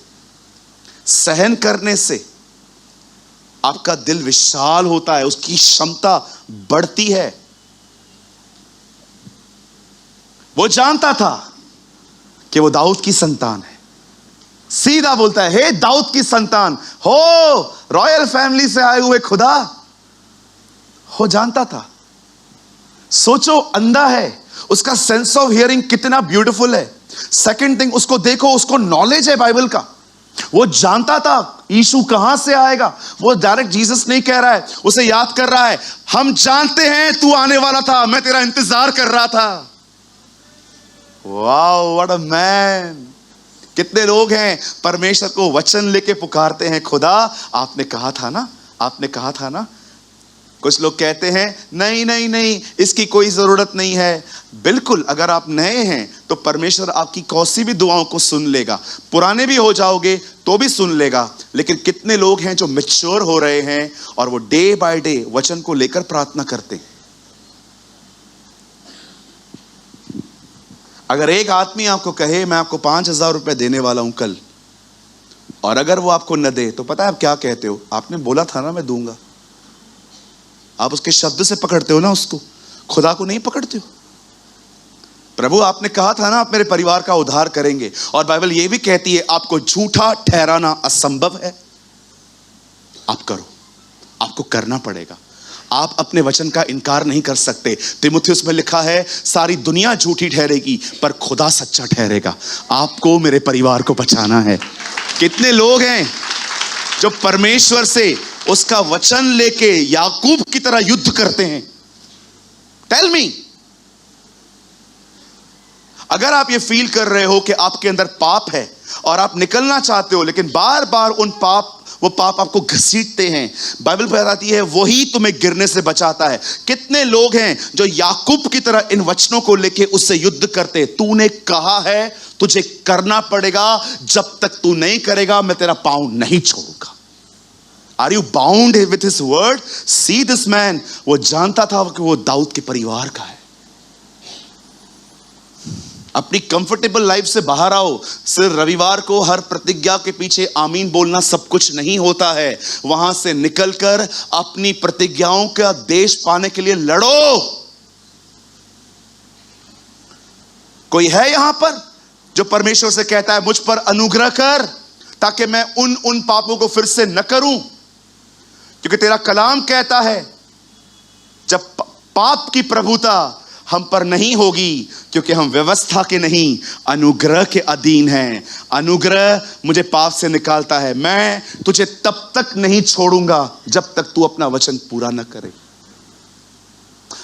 सहन करने से आपका दिल विशाल होता है, उसकी क्षमता बढ़ती है। वो जानता था कि वो दाऊद की संतान है। सीधा बोलता है, हे दाऊद की संतान हो, रॉयल फैमिली से आए हुए खुदा हो। जानता था। सोचो, अंधा है, उसका सेंस ऑफ हियरिंग कितना ब्यूटीफुल है। सेकंड थिंग, उसको देखो, उसको नॉलेज है बाइबल का। वो जानता था यीशु कहां से आएगा। वो डायरेक्ट जीसस नहीं कह रहा है, उसे याद कर रहा है, हम जानते हैं तू आने वाला था, मैं तेरा इंतजार कर रहा था। Wow, what a man. कितने लोग हैं परमेश्वर को वचन लेके पुकारते हैं, खुदा आपने कहा था ना, आपने कहा था ना। कुछ लोग कहते हैं नहीं नहीं नहीं, इसकी कोई जरूरत नहीं है। बिल्कुल, अगर आप नए हैं तो परमेश्वर आपकी कौसी भी दुआओं को सुन लेगा। पुराने भी हो जाओगे तो भी सुन लेगा। लेकिन कितने लोग हैं जो मैच्योर हो रहे हैं और वो डे बाय डे वचन को लेकर प्रार्थना करते हैं। अगर एक आदमी आपको कहे मैं आपको 5,000 रुपए देने वाला हूं कल, और अगर वो आपको न दे, तो पता है आप क्या कहते हो? आपने बोला था ना मैं दूंगा। आप उसके शब्द से पकड़ते हो ना उसको, खुदा को नहीं पकड़ते हो। प्रभु आपने कहा था ना आप मेरे परिवार का उद्धार करेंगे, और बाइबल ये भी कहती है आपको झूठा ठहराना असंभव है। आप करो, आपको करना पड़ेगा। आप अपने वचन का इनकार नहीं कर सकते। तीमुथियुस में लिखा है सारी दुनिया झूठी ठहरेगी पर खुदा सच्चा ठहरेगा। आपको मेरे परिवार को बचाना है। कितने लोग हैं जो परमेश्वर से उसका वचन लेके याकूब की तरह युद्ध करते हैं? Tell me. अगर आप ये फील कर रहे हो कि आपके अंदर पाप है और आप निकलना चाहते हो, लेकिन बार बार वो पाप आपको घसीटते हैं, बाइबल बताती है वही तुम्हें गिरने से बचाता है। कितने लोग हैं जो याकूब की तरह इन वचनों को लेके उससे युद्ध करते? तूने कहा है, तुझे करना पड़ेगा, जब तक तू नहीं करेगा मैं तेरा पांव नहीं छोड़ूंगा। Are you bound with his word? See this man. वो जानता था कि वो दाऊद के परिवार का है। अपनी कंफर्टेबल लाइफ से बाहर आओ। सिर्फ रविवार को हर प्रतिज्ञा के पीछे आमीन बोलना सब कुछ नहीं होता है। वहां से निकलकर अपनी प्रतिज्ञाओं का देश पाने के लिए लड़ो। कोई है यहां पर जो परमेश्वर से कहता है मुझ पर अनुग्रह कर ताकि मैं उन पापों को फिर से न करूं? क्योंकि तेरा कलाम कहता है जब पाप की प्रभुता हम पर नहीं होगी, क्योंकि हम व्यवस्था के नहीं अनुग्रह के अधीन हैं। अनुग्रह मुझे पाप से निकालता है। मैं तुझे तब तक नहीं छोड़ूंगा जब तक तू अपना वचन पूरा न करे।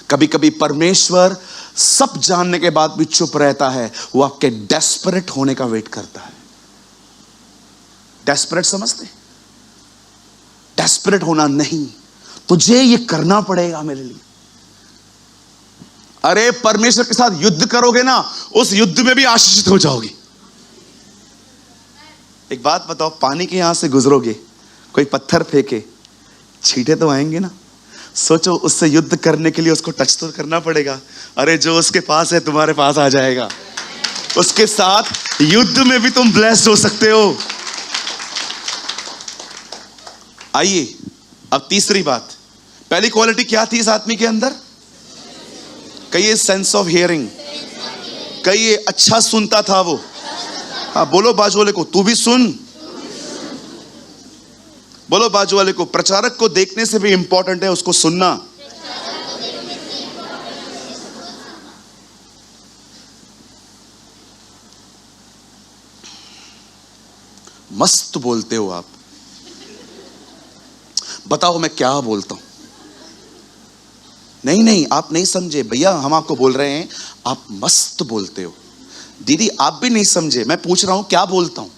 कभी कभी परमेश्वर सब जानने के बाद भी चुप रहता है। वो आपके डेस्परेट होने का वेट करता है। डेस्परेट समझते? डेस्परेट होना नहीं, तुझे ये करना पड़ेगा मेरे लिए। अरे परमेश्वर के साथ युद्ध करोगे ना, उस युद्ध में भी आशीषित हो जाओगे। एक बात बताओ, पानी के यहां से गुजरोगे, कोई पत्थर फेंके, छींटे तो आएंगे ना। सोचो उससे युद्ध करने के लिए उसको टच तो करना पड़ेगा। अरे जो उसके पास है तुम्हारे पास आ जाएगा। उसके साथ युद्ध में भी तुम ब्लेस्ड हो सकते हो। आइए अब तीसरी बात। पहली क्वालिटी क्या थी इस आदमी के अंदर? कहिए सेंस ऑफ हियरिंग। कहिए अच्छा सुनता था वो। हाँ बोलो बाजू वाले को, तू भी सुन। बोलो बाजू वाले को, प्रचारक को देखने से भी इंपॉर्टेंट है उसको सुनना। मस्त बोलते हो आप। बताओ मैं क्या बोलता हूं? नहीं आप नहीं समझे भैया, हम आपको बोल रहे हैं आप मस्त बोलते हो। दीदी आप भी नहीं समझे, मैं पूछ रहा हूं क्या बोलता हूं?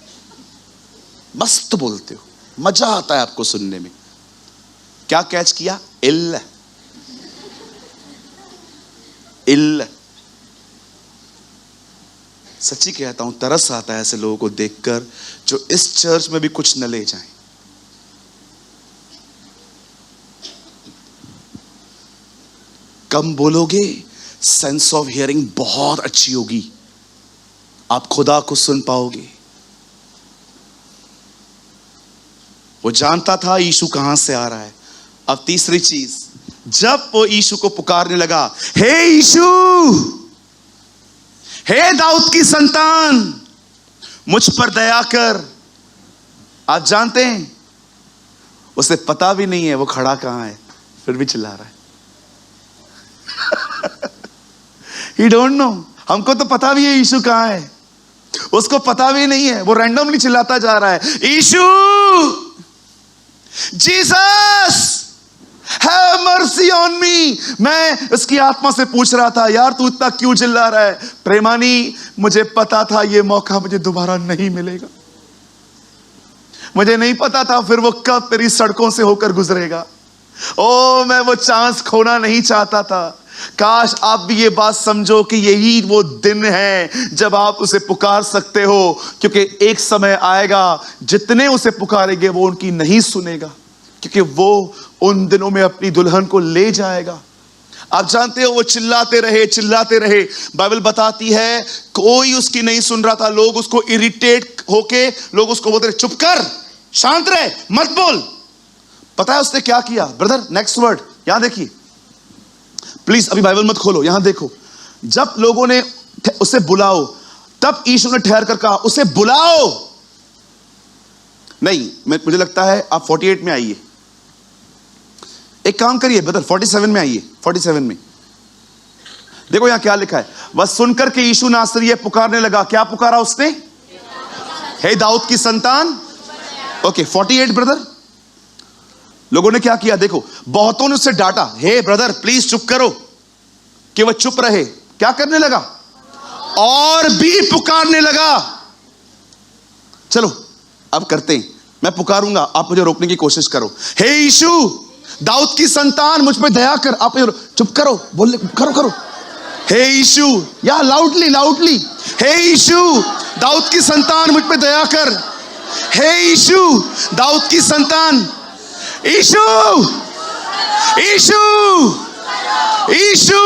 मस्त बोलते हो, मजा आता है आपको सुनने में। क्या कैच किया? इल्ल इल्ल। सच्ची कहता हूं तरस आता है ऐसे लोगों को देखकर जो इस चर्च में भी कुछ न ले जाएं। कम बोलोगे, सेंस ऑफ हियरिंग बहुत अच्छी होगी, आप खुदा को सुन पाओगे। वो जानता था यीशु कहां से आ रहा है। अब तीसरी चीज, जब वो यीशु को पुकारने लगा, हे यीशु, हे दाऊद की संतान, मुझ पर दया कर। आप जानते हैं उसे पता भी नहीं है वो खड़ा कहां है, फिर भी चिल्ला रहा है। He don't know। हमको तो पता भी है यीशु कहां है, उसको पता भी नहीं है, वो रैंडमली चिल्लाता जा रहा है, Yeshu, Jesus, have mercy on me. मैं उसकी आत्मा से पूछ रहा था, यार तू इतना क्यों चिल्ला रहा है? प्रेमानी, मुझे पता था ये मौका मुझे दोबारा नहीं मिलेगा। मुझे नहीं पता था फिर वो कब तेरी सड़कों से होकर गुजरेगा। ओ मैं वो चांस खोना नहीं चाहता था। काश आप भी ये बात समझो कि यही वो दिन है जब आप उसे पुकार सकते हो, क्योंकि एक समय आएगा जितने उसे पुकारेंगे वो उनकी नहीं सुनेगा, क्योंकि वो उन दिनों में अपनी दुल्हन को ले जाएगा। आप जानते हो वो चिल्लाते रहे। बाइबल बताती है कोई उसकी नहीं सुन रहा था। लोग उसको इरिटेट होके लोग उसको बोलते रहे, चुप कर, शांत रहे, मत बोल। पता है उसने क्या किया? ब्रदर नेक्स्ट वर्ड यहां देखिए प्लीज, अभी बाइबल मत खोलो, यहां देखो। जब लोगों ने उसे बुलाओ। तब यीशु ने ठहर कर कहा, उसे बुलाओ। नहीं, मुझे लगता है आप 48 में आइए। एक काम करिए ब्रदर, 47 में आइए। 47 में देखो यहां क्या लिखा है। वह सुनकर के यीशु नासरी पुकारने लगा। क्या पुकारा उसने? हे दाऊद की संतान। Okay 48 brother. लोगों ने क्या किया देखो, बहुतों ने उससे डांटा, हे ब्रदर प्लीज चुप करो, कि वह चुप रहे। क्या करने लगा? और भी पुकारने लगा। चलो अब करते हैं, मैं पुकारूंगा, आप मुझे रोकने की कोशिश करो। हे यीशु दाऊद की संतान, मुझ पे दया कर। आप चुप करो, बोल करो। हे यीशु, या लाउडली लाउडली, हे यीशु दाऊद की संतान, मुझ पे दया कर। हे यीशु दाऊद की संतान। यीशु यीशु यीशु।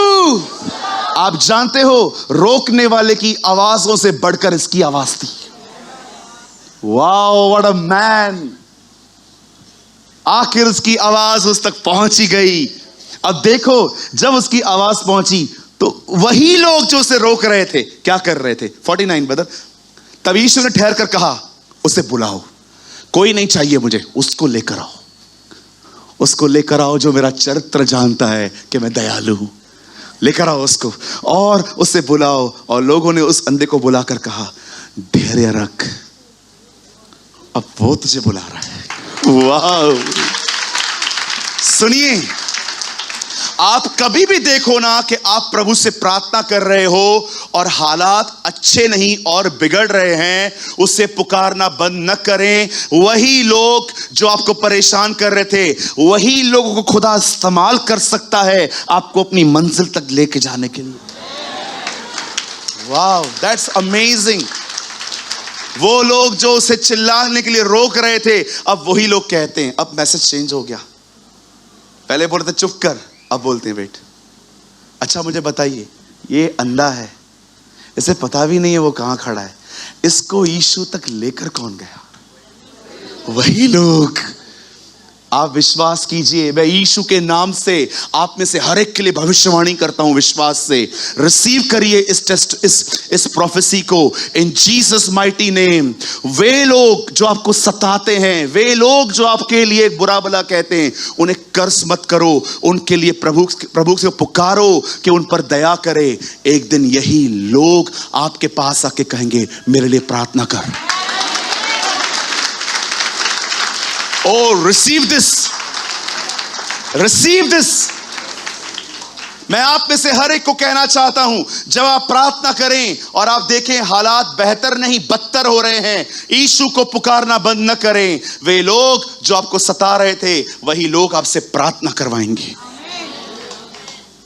आप जानते हो रोकने वाले की आवाजों से बढ़कर इसकी आवाज थी। Wow what a man. आखिर उसकी आवाज उस तक पहुंची गई। अब देखो जब उसकी आवाज पहुंची तो वही लोग जो उसे रोक रहे थे क्या कर रहे थे? 49 ब्रदर। तब यीशु ने ठहर कर कहा, उसे बुलाओ। कोई नहीं चाहिए मुझे, उसको लेकर आओ। उसको लेकर आओ जो मेरा चरित्र जानता है कि मैं दयालु हूं। लेकर आओ उसको और उसे बुलाओ। और लोगों ने उस अंधे को बुलाकर कहा, धैर्य रख, अब वो तुझे बुला रहा है। वाह। सुनिए, आप कभी भी देखो ना कि आप प्रभु से प्रार्थना कर रहे हो और हालात अच्छे नहीं और बिगड़ रहे हैं, उससे पुकारना बंद न करें। वही लोग जो आपको परेशान कर रहे थे, वही लोगों को खुदा इस्तेमाल कर सकता है आपको अपनी मंजिल तक लेके जाने के लिए। Wow, that's amazing. वो लोग जो उसे चिल्लाने के लिए रोक रहे थे, अब वही लोग कहते हैं, अब मैसेज चेंज हो गया। पहले बोलते चुप कर, अब बोलते हैं वेट। अच्छा मुझे बताइए, ये अंधा है, इसे पता भी नहीं है वो कहां खड़ा है, इसको यीशु तक लेकर कौन गया? वही लोग। आप विश्वास कीजिए, मैं यीशु के नाम से आप में से हर एक के लिए भविष्यवाणी करता हूं, विश्वास से रिसीव करिए इस टेस्ट, इस प्रोफेसी को इन जीसस माइटी नेम। वे लोग जो आपको सताते हैं, वे लोग जो आपके लिए बुरा भला कहते हैं, उन्हें कर्ज मत करो, उनके लिए प्रभु से पुकारो कि उन पर दया करे। एक दिन यही लोग आपके पास आके कहेंगे, मेरे लिए प्रार्थना कर। Oh, receive this. Receive this. मैं आप में से हर एक को कहना चाहता हूं, जब आप प्रार्थना करें और आप देखें हालात बेहतर नहीं बदतर हो रहे हैं, यीशु को पुकारना बंद न करें। वे लोग जो आपको सता रहे थे, वही लोग आपसे प्रार्थना करवाएंगे।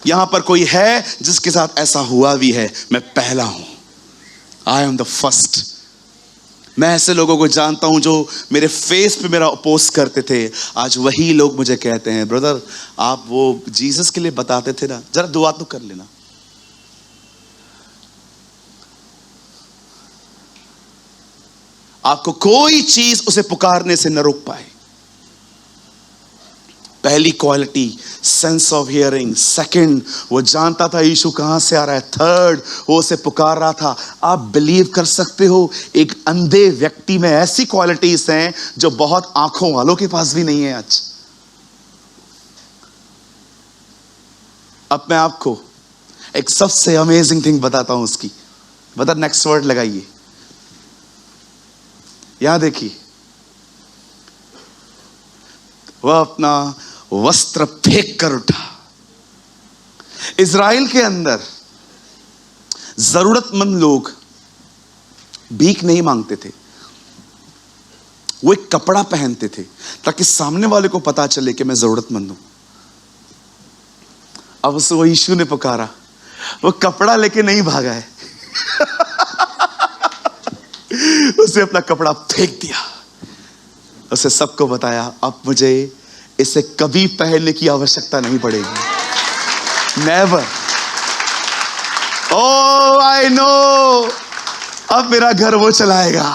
यहां पर कोई है जिसके साथ ऐसा हुआ भी है? मैं पहला हूं। I am the first. मैं ऐसे लोगों को जानता हूं जो मेरे फेस पे मेरा अपोज करते थे, आज वही लोग मुझे कहते हैं, ब्रदर आप वो जीसस के लिए बताते थे ना, जरा दुआ तो कर लेना। आपको कोई चीज उसे पुकारने से न रोक पाए। पहली quality sense of hearing. Second, वो जानता था यीशु कहां से आ रहा है। थर्ड, वो उसे पुकार रहा था। आप बिलीव कर सकते हो, एक अंधे व्यक्ति में ऐसी क्वालिटीज हैं जो बहुत आंखों वालों के पास भी नहीं है आज। अब मैं आपको एक सबसे अमेजिंग थिंग बताता हूं उसकी। बता, नेक्स्ट वर्ड लगाइए, यहां देखिए। वह अपना वस्त्र फेंक कर उठा। इज़राइल के अंदर जरूरतमंद लोग भीख नहीं मांगते थे, वो एक कपड़ा पहनते थे ताकि सामने वाले को पता चले कि मैं जरूरतमंद हूं। अब उसे वो यीशु ने पुकारा, वो कपड़ा लेके नहीं भागा है उसे अपना कपड़ा फेंक दिया। उसे सबको बताया, अब मुझे इसे कभी पहनने की आवश्यकता नहीं पड़ेगी। नेवर। ओह आई नो, अब मेरा घर वो चलाएगा।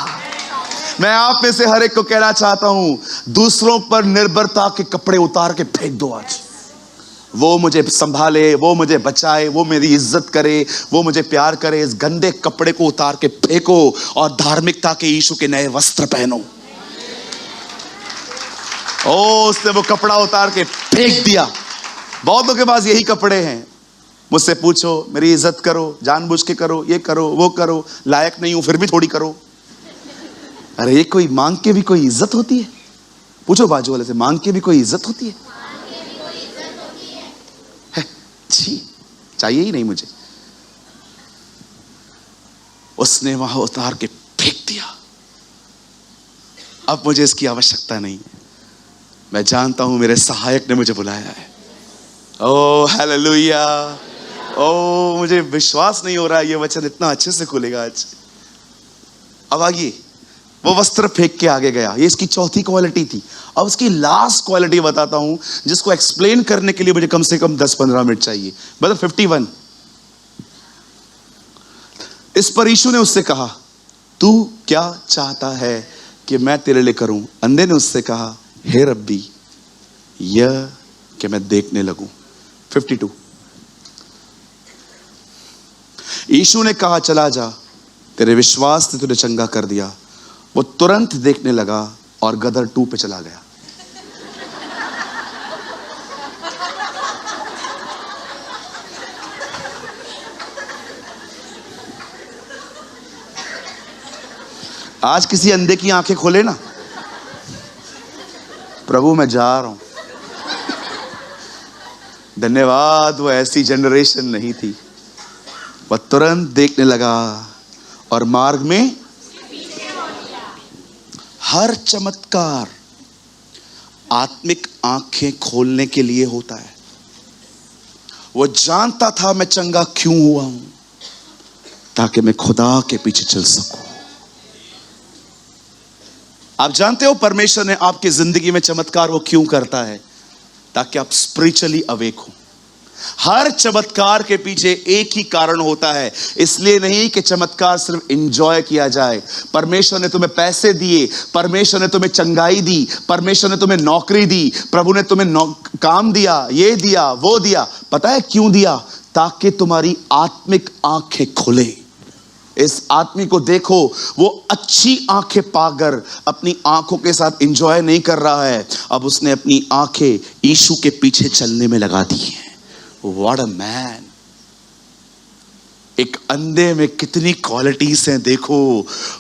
मैं आप में से हर एक को कहना चाहता हूं, दूसरों पर निर्भरता के कपड़े उतार के फेंक दो आज। वो मुझे संभाले, वो मुझे बचाए, वो मेरी इज्जत करे, वो मुझे प्यार करे। इस गंदे कपड़े को उतार के फेंको और धार्मिकता के यीशु के नए वस्त्र पहनो। ओ, उसने वो कपड़ा उतार के फेंक दिया। बहुत लोगों के पास यही कपड़े हैं। मुझसे पूछो, मेरी इज्जत करो, जानबूझ के करो, ये करो, वो करो, लायक नहीं हूं फिर भी थोड़ी करो। अरे ये कोई मांग के भी कोई इज्जत होती है? पूछो बाजू वाले से, मांग के भी कोई इज्जत होती है? छी, चाहिए ही नहीं मुझे। उसने वहां उतार के फेंक दिया। अब मुझे इसकी आवश्यकता नहीं है। मैं जानता हूं मेरे सहायक ने मुझे बुलाया है। ओ हालेलुया। ओ, मुझे विश्वास नहीं हो रहा है ये वचन इतना अच्छे से खुलेगा आज। अब आगे वो वस्त्र फेंक के आगे गया। ये इसकी चौथी क्वालिटी थी। अब उसकी लास्ट क्वालिटी बताता हूं, जिसको एक्सप्लेन करने के लिए मुझे कम से कम 10-15 मिनट चाहिए। मतलब 51। इस पर यीशु ने उससे कहा, तू क्या चाहता है कि मैं तेरे लिए करूं? अंधे ने उससे कहा, हे रब्बी, यह कि मैं देखने लगूं। 52। यीशु ने कहा, चला जा, तेरे विश्वास ने तुझे चंगा कर दिया। वो तुरंत देखने लगा और गदर 2 पे चला गया। आज किसी अंधे की आंखें खोले ना, प्रभु मैं जा रहा हूं। धन्यवाद, वो ऐसी जनरेशन नहीं थी। वह तुरंत देखने लगा और मार्ग में हर चमत्कार आत्मिक आंखें खोलने के लिए होता है। वो जानता था मैं चंगा क्यों हुआ हूं, ताकि मैं खुदा के पीछे चल सकूं। आप जानते हो परमेश्वर ने आपकी जिंदगी में चमत्कार वो क्यों करता है? ताकि आप स्पिरिचुअली अवेक हो। हर चमत्कार के पीछे एक ही कारण होता है। इसलिए नहीं कि चमत्कार सिर्फ एंजॉय किया जाए। परमेश्वर ने तुम्हें पैसे दिए, परमेश्वर ने तुम्हें चंगाई दी, परमेश्वर ने तुम्हें नौकरी दी, प्रभु ने तुम्हें काम दिया, ये दिया, वो दिया। पता है क्यों दिया? ताकि तुम्हारी आत्मिक आंखें खुले। इस आदमी को देखो, वो अच्छी आंखें पाकर अपनी आंखों के साथ एंजॉय नहीं कर रहा है। अब उसने अपनी आंखें यीशु के पीछे चलने में लगा दी हैं। What a man. एक अंधे में कितनी क्वालिटीज हैं देखो।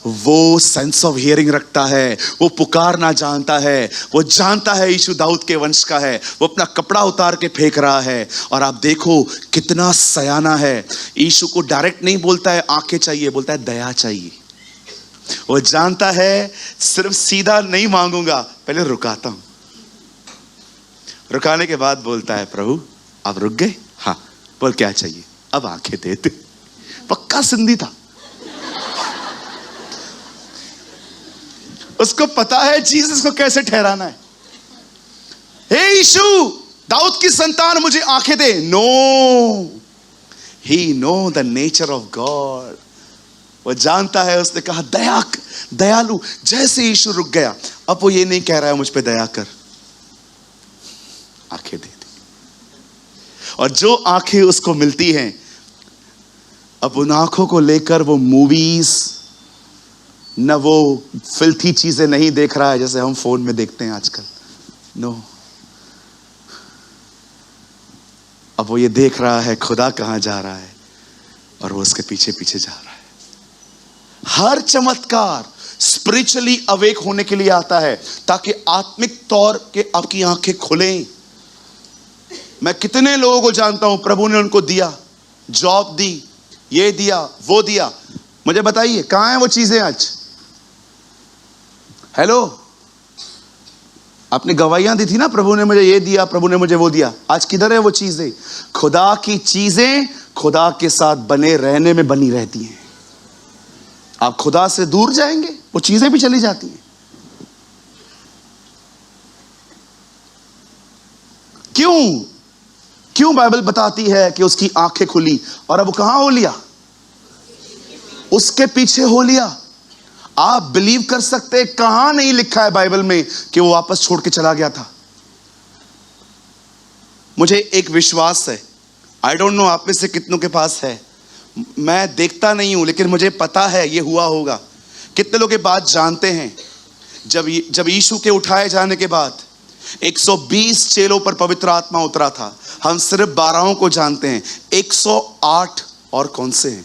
वो सेंस ऑफ हियरिंग रखता है, वो पुकारना जानता है, वो जानता है यीशु दाऊद के वंश का है। वो अपना कपड़ा उतार के फेंक रहा है। और आप देखो कितना सयाना है। यीशु को डायरेक्ट नहीं बोलता है आंखें चाहिए, बोलता है दया चाहिए। वो जानता है सिर्फ सीधा नहीं मांगूंगा, पहले रुकाता हूं। रुकाने के बाद बोलता है, प्रभु आप रुक गए? हाँ, बोल क्या चाहिए? अब आंखें दे दे। पक्का सिंधी था। उसको पता है जीसस को कैसे ठहराना है। हे यीशु, दाऊद की संतान, मुझे आंखें दे। No, he know the nature of God. वो जानता है। उसने कहा दयालु। जैसे यीशु रुक गया, अब वो ये नहीं कह रहा है मुझ पे दया कर, आंखें दे दे। और जो आंखें उसको मिलती हैं, अब उन आंखों को लेकर वो मूवीज, न वो फिल्थी चीजें नहीं देख रहा है जैसे हम फोन में देखते हैं आजकल। नो, अब वो ये देख रहा है खुदा कहां जा रहा है और वो उसके पीछे पीछे जा रहा है। हर चमत्कार स्पिरिचुअली अवेक होने के लिए आता है, ताकि आत्मिक तौर के आपकी आंखें खुलें। मैं कितने लोगों को जानता हूं, प्रभु ने उनको दिया, जॉब दी, ये दिया, वो दिया। मुझे बताइए कहां है वो चीजें आज? हेलो, आपने गवाहियां दी थी ना, प्रभु ने मुझे ये दिया, प्रभु ने मुझे वो दिया। आज किधर है वो चीजें? खुदा की चीजें खुदा के साथ बने रहने में बनी रहती हैं। आप खुदा से दूर जाएंगे, वो चीजें भी चली जाती हैं। क्यों बाइबल बताती है कि उसकी आंखें खुली? और अब वो कहां हो लिया? उसके पीछे हो लिया। आप बिलीव कर सकते, कहां नहीं लिखा है बाइबल में कि वो वापस छोड़ के चला गया था। मुझे एक विश्वास है, आई डोंट नो आप में से कितनों के पास है, मैं देखता नहीं हूं लेकिन मुझे पता है ये हुआ होगा। कितने लोग ये बात जानते हैं, जब यीशु के उठाए जाने के बाद 120 चेलों पर पवित्र आत्मा उतरा था। हम सिर्फ 12 को जानते हैं, 108 और कौन से हैं?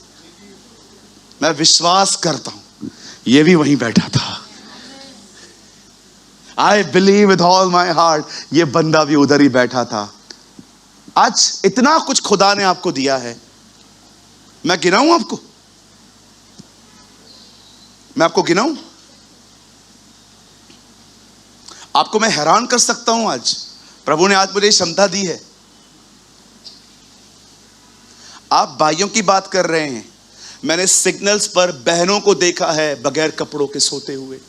मैं विश्वास करता हूं ये भी वहीं बैठा था। I believe with all my heart, ये बंदा भी उधर ही बैठा था। आज इतना कुछ खुदा ने आपको दिया है, मैं गिनाऊं आपको? मैं आपको गिनाऊं? आपको मैं हैरान कर सकता हूं। आज प्रभु ने आज मुझे क्षमता दी है। आप भाइयों की बात कर रहे हैं, मैंने सिग्नल्स पर बहनों को देखा है बगैर कपड़ों के सोते हुए।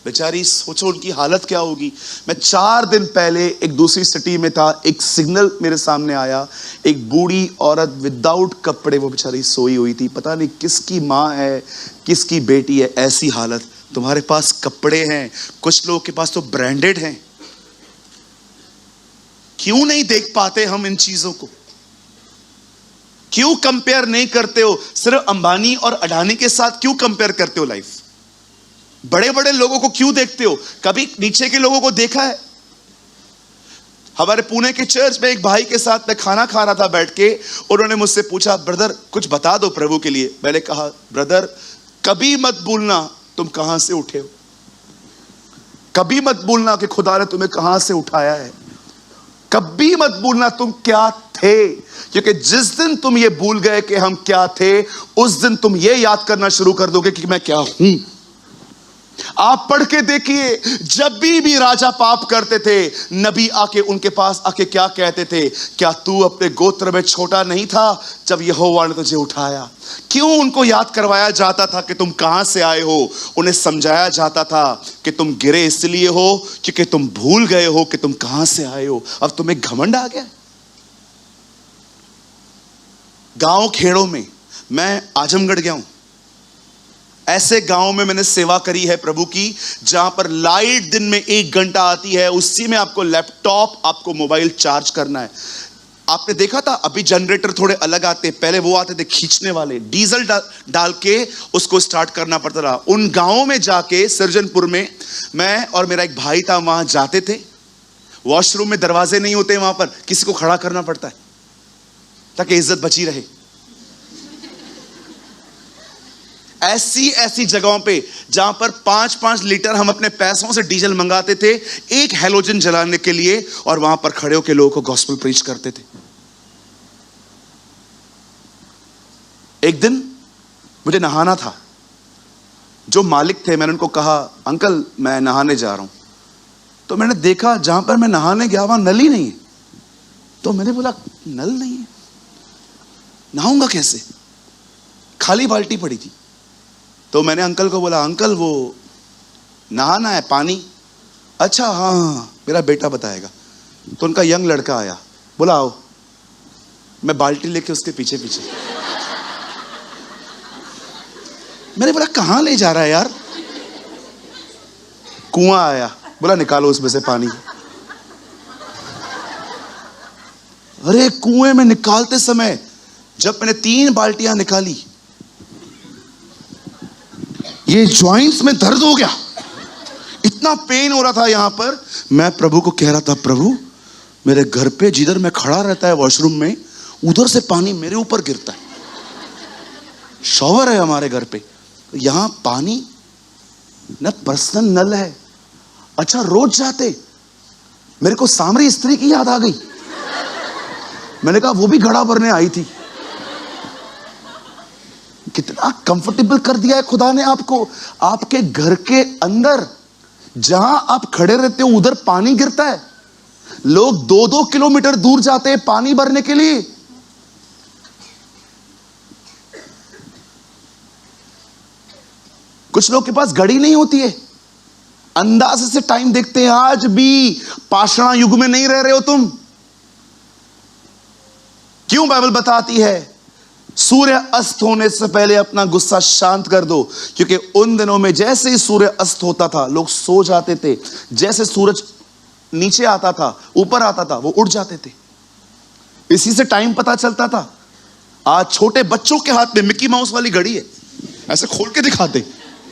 बेचारी, सोचो उनकी हालत क्या होगी। मैं 4 दिन पहले एक दूसरी सिटी में था, एक सिग्नल मेरे सामने आया, एक बूढ़ी औरत विदाउट कपड़े वो बेचारी सोई हुई थी। पता नहीं किसकी माँ है, किसकी बेटी है, ऐसी हालत। तुम्हारे पास कपड़े हैं, कुछ लोगों के पास तो ब्रांडेड हैं। क्यों नहीं देख पाते हम इन चीजों को? क्यों कंपेयर नहीं करते हो? सिर्फ अंबानी और अडानी के साथ क्यों कंपेयर करते हो लाइफ? बड़े बड़े लोगों को क्यों देखते हो? कभी नीचे के लोगों को देखा है? हमारे पुणे के चर्च में एक भाई के साथ मैं खाना खा रहा था बैठ के, उन्होंने मुझसे पूछा, ब्रदर कुछ बता दो प्रभु के लिए। मैंने कहा, ब्रदर कभी मत भूलना तुम कहां से उठे हो, कभी मत भूलना कि खुदा ने तुम्हें कहां से उठाया है, कभी मत भूलना तुम क्या थे। क्योंकि जिस दिन तुम ये भूल गए कि हम क्या थे, उस दिन तुम ये याद करना शुरू कर दोगे कि मैं क्या हूं। आप पढ़ के देखिए, जब भी राजा पाप करते थे, नबी आके उनके पास आके क्या कहते थे? क्या तू अपने गोत्र में छोटा नहीं था जब यहोवा ने तुझे उठाया? क्यों उनको याद करवाया जाता था कि तुम कहां से आए हो? उन्हें समझाया जाता था कि तुम गिरे इसलिए हो क्योंकि तुम भूल गए हो कि तुम कहां से आए हो। अब तुम्हें घमंड आ गया। गांव खेड़ों में, मैं आजमगढ़ गया हूं, ऐसे गांव में मैंने सेवा करी है प्रभु की, जहां पर लाइट दिन में 1 घंटा आती है, उसी में आपको लैपटॉप, आपको मोबाइल चार्ज करना है। आपने देखा था, अभी जनरेटर थोड़े अलग आते हैं, पहले वो आते थे खींचने वाले, डीजल डाल के उसको स्टार्ट करना पड़ता था। उन गांवों में जाके, सृजनपुर में, मैं और मेरा एक भाई था, वहां जाते थे। वॉशरूम में दरवाजे नहीं होते, वहां पर किसी को खड़ा करना पड़ता है ताकि इज्जत बची रहे। ऐसी जगहों पे जहां पर 5-5 लीटर हम अपने पैसों से डीजल मंगाते थे एक हैलोजन जलाने के लिए, और वहां पर खड़े होकर लोगों को गॉस्पेल प्रीच करते थे। एक दिन मुझे नहाना था। जो मालिक थे, मैंने उनको कहा, अंकल मैं नहाने जा रहा हूं। तो मैंने देखा जहां पर मैं नहाने गया वहां नल ही नहीं है। तो मैंने बोला, नल नहीं है, नहाऊंगा कैसे? खाली बाल्टी पड़ी थी। तो मैंने अंकल को बोला, अंकल वो नहाना है, पानी? अच्छा हाँ, मेरा बेटा बताएगा। तो उनका यंग लड़का आया, बोला आओ। मैं बाल्टी लेके उसके पीछे पीछे, मैंने बोला कहां ले जा रहा है यार? कुआं आया, बोला निकालो उसमें से पानी। अरे कुएं में निकालते समय जब मैंने 3 बाल्टियां निकाली, ये जॉइंट्स में दर्द हो गया, इतना पेन हो रहा था यहां पर। मैं प्रभु को कह रहा था, प्रभु मेरे घर पे जिधर मैं खड़ा रहता है वॉशरूम में, उधर से पानी मेरे ऊपर गिरता है। शॉवर है हमारे घर पे, यहां पानी न पर्सनल नल है। अच्छा रोज जाते। मेरे को सामरी स्त्री की याद आ गई। मैंने कहा वो भी घड़ा भरने आई थी। कितना कंफर्टेबल कर दिया है खुदा ने आपको। आपके घर के अंदर जहां आप खड़े रहते हो उधर पानी गिरता है। लोग 2-2 किलोमीटर दूर जाते हैं पानी भरने के लिए। कुछ लोग के पास घड़ी नहीं होती है, अंदाजे से टाइम देखते हैं। आज भी पाषाण युग में नहीं रह रहे हो तुम। क्यों बाइबल बताती है सूर्य अस्त होने से पहले अपना गुस्सा शांत कर दो? क्योंकि उन दिनों में जैसे ही सूर्य अस्त होता था लोग सो जाते थे। जैसे सूरज नीचे आता था, ऊपर आता था, वो उड़ जाते थे। इसी से टाइम पता चलता था। आज छोटे बच्चों के हाथ में मिकी माउस वाली घड़ी है, ऐसे खोल के दिखाते,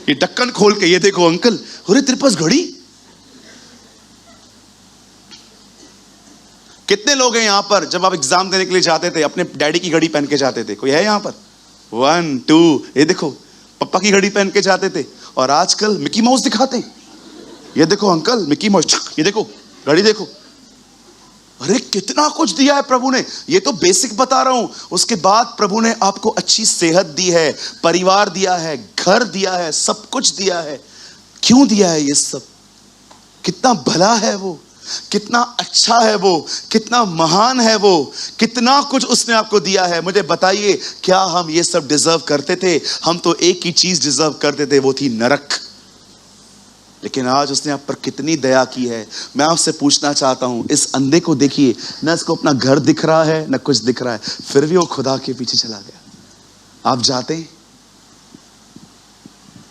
ये ढक्कन खोल के, ये देखो अंकल, अरे तेरे पास घड़ी। कितने लोग हैं यहां पर जब आप एग्जाम देने के लिए जाते थे अपने डैडी की घड़ी पहन के जाते थे? कोई है यहां पर? 1 2, ये देखो पप्पा की घड़ी पहन के जाते थे। और आजकल मिकी माउस दिखाते, ये देखो अंकल मिकी माउस, ये देखो घड़ी देखो। अरे कितना कुछ दिया है प्रभु ने, ये तो बेसिक बता रहा हूं। उसके बाद प्रभु ने आपको अच्छी सेहत दी है, परिवार दिया है, घर दिया है, सब कुछ दिया है। क्यों दिया है ये सब? कितना भला है वो, कितना अच्छा है वो, कितना महान है वो, कितना कुछ उसने आपको दिया है। मुझे बताइए, क्या हम ये सब डिजर्व करते थे? हम तो एक ही चीज डिजर्व करते थे, वो थी नरक। लेकिन आज उसने आप पर कितनी दया की है। मैं आपसे पूछना चाहता हूं, इस अंधे को देखिए, न इसको अपना घर दिख रहा है न कुछ दिख रहा है, फिर भी वो खुदा के पीछे चला गया। आप जाते हैं?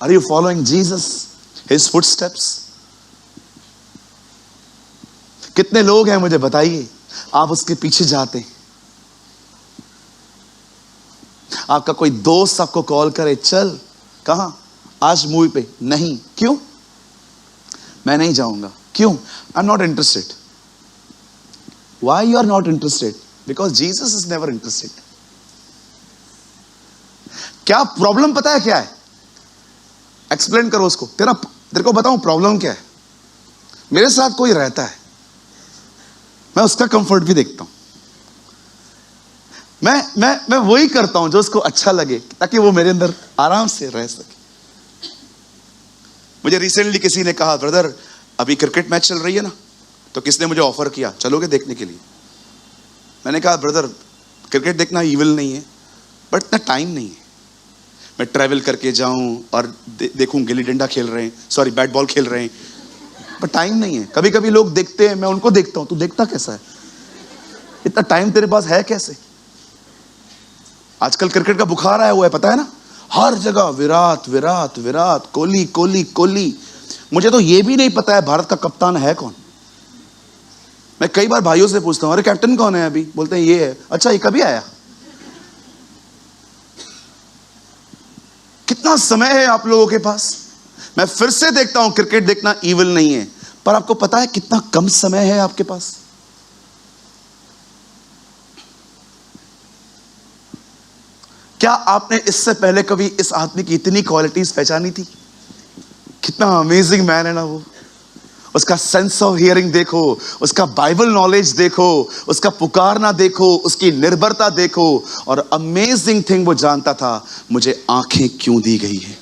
Are you following Jesus, his footsteps? कितने लोग हैं मुझे बताइए, आप उसके पीछे जाते हैं? आपका कोई दोस्त आपको कॉल करे, चल कहां, आज मूवी पे? नहीं। क्यों? मैं नहीं जाऊंगा। क्यों? I am not interested. Why you are not interested? Because Jesus is never interested. क्या प्रॉब्लम पता है क्या है? एक्सप्लेन करो उसको। तेरे को बताऊं प्रॉब्लम क्या है? मेरे साथ कोई रहता है, मैं उसका कंफर्ट भी देखता हूं। मैं वही करता हूं जो उसको अच्छा लगे, ताकि वो मेरे अंदर आराम से रह सके। मुझे रिसेंटली किसी ने कहा, ब्रदर अभी क्रिकेट मैच चल रही है ना, तो किसने मुझे ऑफर किया, चलोगे देखने के लिए? मैंने कहा, ब्रदर क्रिकेट देखना इविल नहीं है, बट इतना टाइम नहीं है। मैं ट्रैवल करके जाऊं और देखूं गिल्ली डंडा खेल रहे हैं, सॉरी बैट बॉल खेल रहे हैं, पर टाइम नहीं है। कभी कभी लोग देखते हैं, मैं उनको देखता हूं, तू देखता कैसा है? इतना टाइम तेरे पास है कैसे? आजकल क्रिकेट का बुखार आया हुआ है, पता है ना? हर जगह विराट विराट विराट, कोहली कोहली कोहली। मुझे तो यह भी नहीं पता है भारत का कप्तान है कौन। मैं कई बार भाइयों से पूछता हूं, अरे कैप्टन कौन है अभी? बोलते हैं ये है। अच्छा, ये कभी आया? कितना समय है आप लोगों के पास? मैं फिर से देखता हूं, क्रिकेट देखना इविल नहीं है, पर आपको पता है कितना कम समय है आपके पास? क्या आपने इससे पहले कभी इस आदमी की इतनी क्वालिटीज पहचानी थी? कितना अमेजिंग मैन है ना वो। उसका सेंस ऑफ हियरिंग देखो, उसका बाइबल नॉलेज देखो, उसका पुकारना देखो, उसकी निर्भरता देखो। और अमेजिंग थिंग, वो जानता था मुझे आंखें क्यों दी गई है।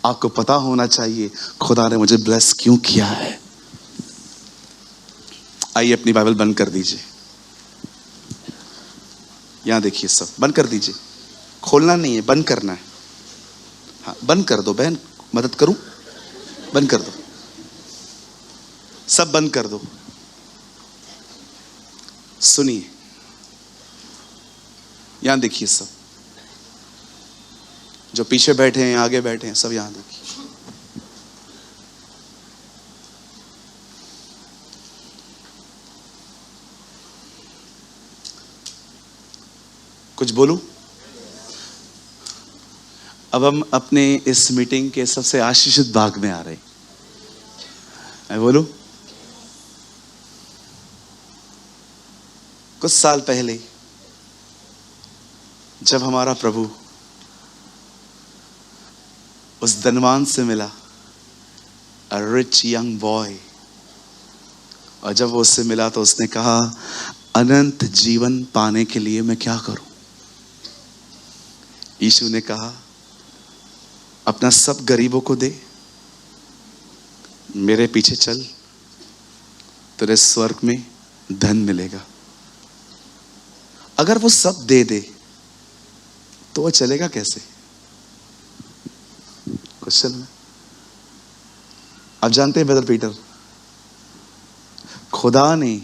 आपको पता होना चाहिए खुदा ने मुझे ब्लेस क्यों किया है। आइए अपनी बाइबल बंद कर दीजिए, यहां देखिए, सब बंद कर दीजिए। खोलना नहीं है, बंद करना है। हाँ, बंद कर दो बहन, मदद करूं? बंद कर दो, सब बंद कर दो। सुनिए, यहां देखिए, सब जो पीछे बैठे हैं, आगे बैठे हैं, सब यहां देखिए। कुछ बोलूं? अब हम अपने इस मीटिंग के सबसे आशीषित भाग में आ रहे हैं। मैं बोलूं? कुछ साल पहले जब हमारा प्रभु उस धनवान से मिला, अ रिच यंग बॉय, और जब वो उससे मिला तो उसने कहा, अनंत जीवन पाने के लिए मैं क्या करूं? यीशु ने कहा, अपना सब गरीबों को दे, मेरे पीछे चल, तेरे स्वर्ग में धन मिलेगा। अगर वो सब दे दे तो वो चलेगा कैसे? क्वेश्चन में। आप जानते हैं ब्रदर पीटर, खुदा ने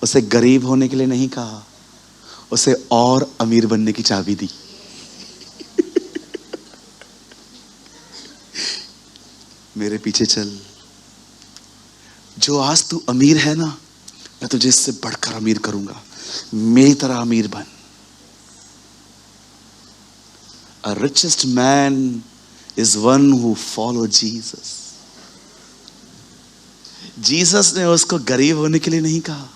उसे गरीब होने के लिए नहीं कहा, उसे और अमीर बनने की चाबी दी। मेरे पीछे चल, जो आज तू अमीर है ना, मैं तुझे इससे बढ़कर अमीर करूंगा, मेरी तरह अमीर बन। A richest man is one who follow Jesus. Jesus ने उसको गरीब होने के लिए नहीं कहा,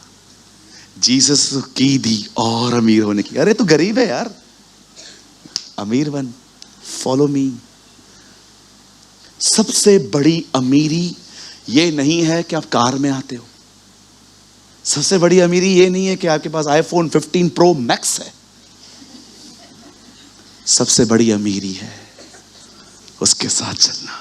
जीसस की दी और अमीर होने की। अरे तू गरीब है यार, अमीर बन, फॉलो मी। सबसे बड़ी अमीरी ये नहीं है कि आप कार में आते हो, सबसे बड़ी अमीरी ये नहीं है कि आपके पास iPhone 15 Pro Max है। सबसे बड़ी अमीरी है उसके साथ चलना।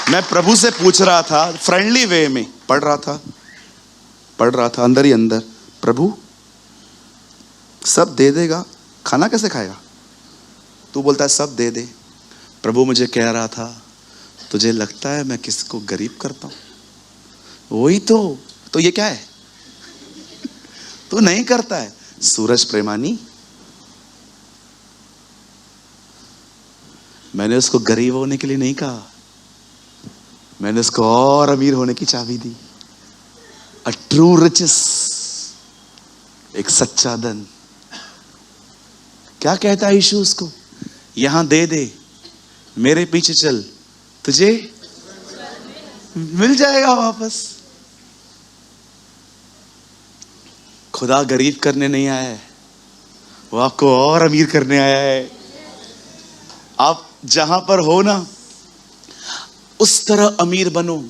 मैं प्रभु से पूछ रहा था, फ्रेंडली वे में पढ़ रहा था अंदर ही अंदर, प्रभु सब दे देगा, खाना कैसे खाएगा? तू बोलता है सब दे दे। प्रभु मुझे कह रहा था, तुझे लगता है मैं किसको गरीब करता हूं? वही तो ये क्या है? तू नहीं करता है। सूरज प्रेमानी, मैंने उसको गरीब होने के लिए नहीं कहा, मैंने उसको और अमीर होने की चाबी दी। अ ट्रू रिचेस, एक सच्चा धन। क्या कहता है यीशु उसको? यहां दे दे, मेरे पीछे चल, तुझे मिल जाएगा वापस। खुदा गरीब करने नहीं आया है, वो आपको और अमीर करने आया है। आप जहां पर हो ना, उस तरह अमीर बनो।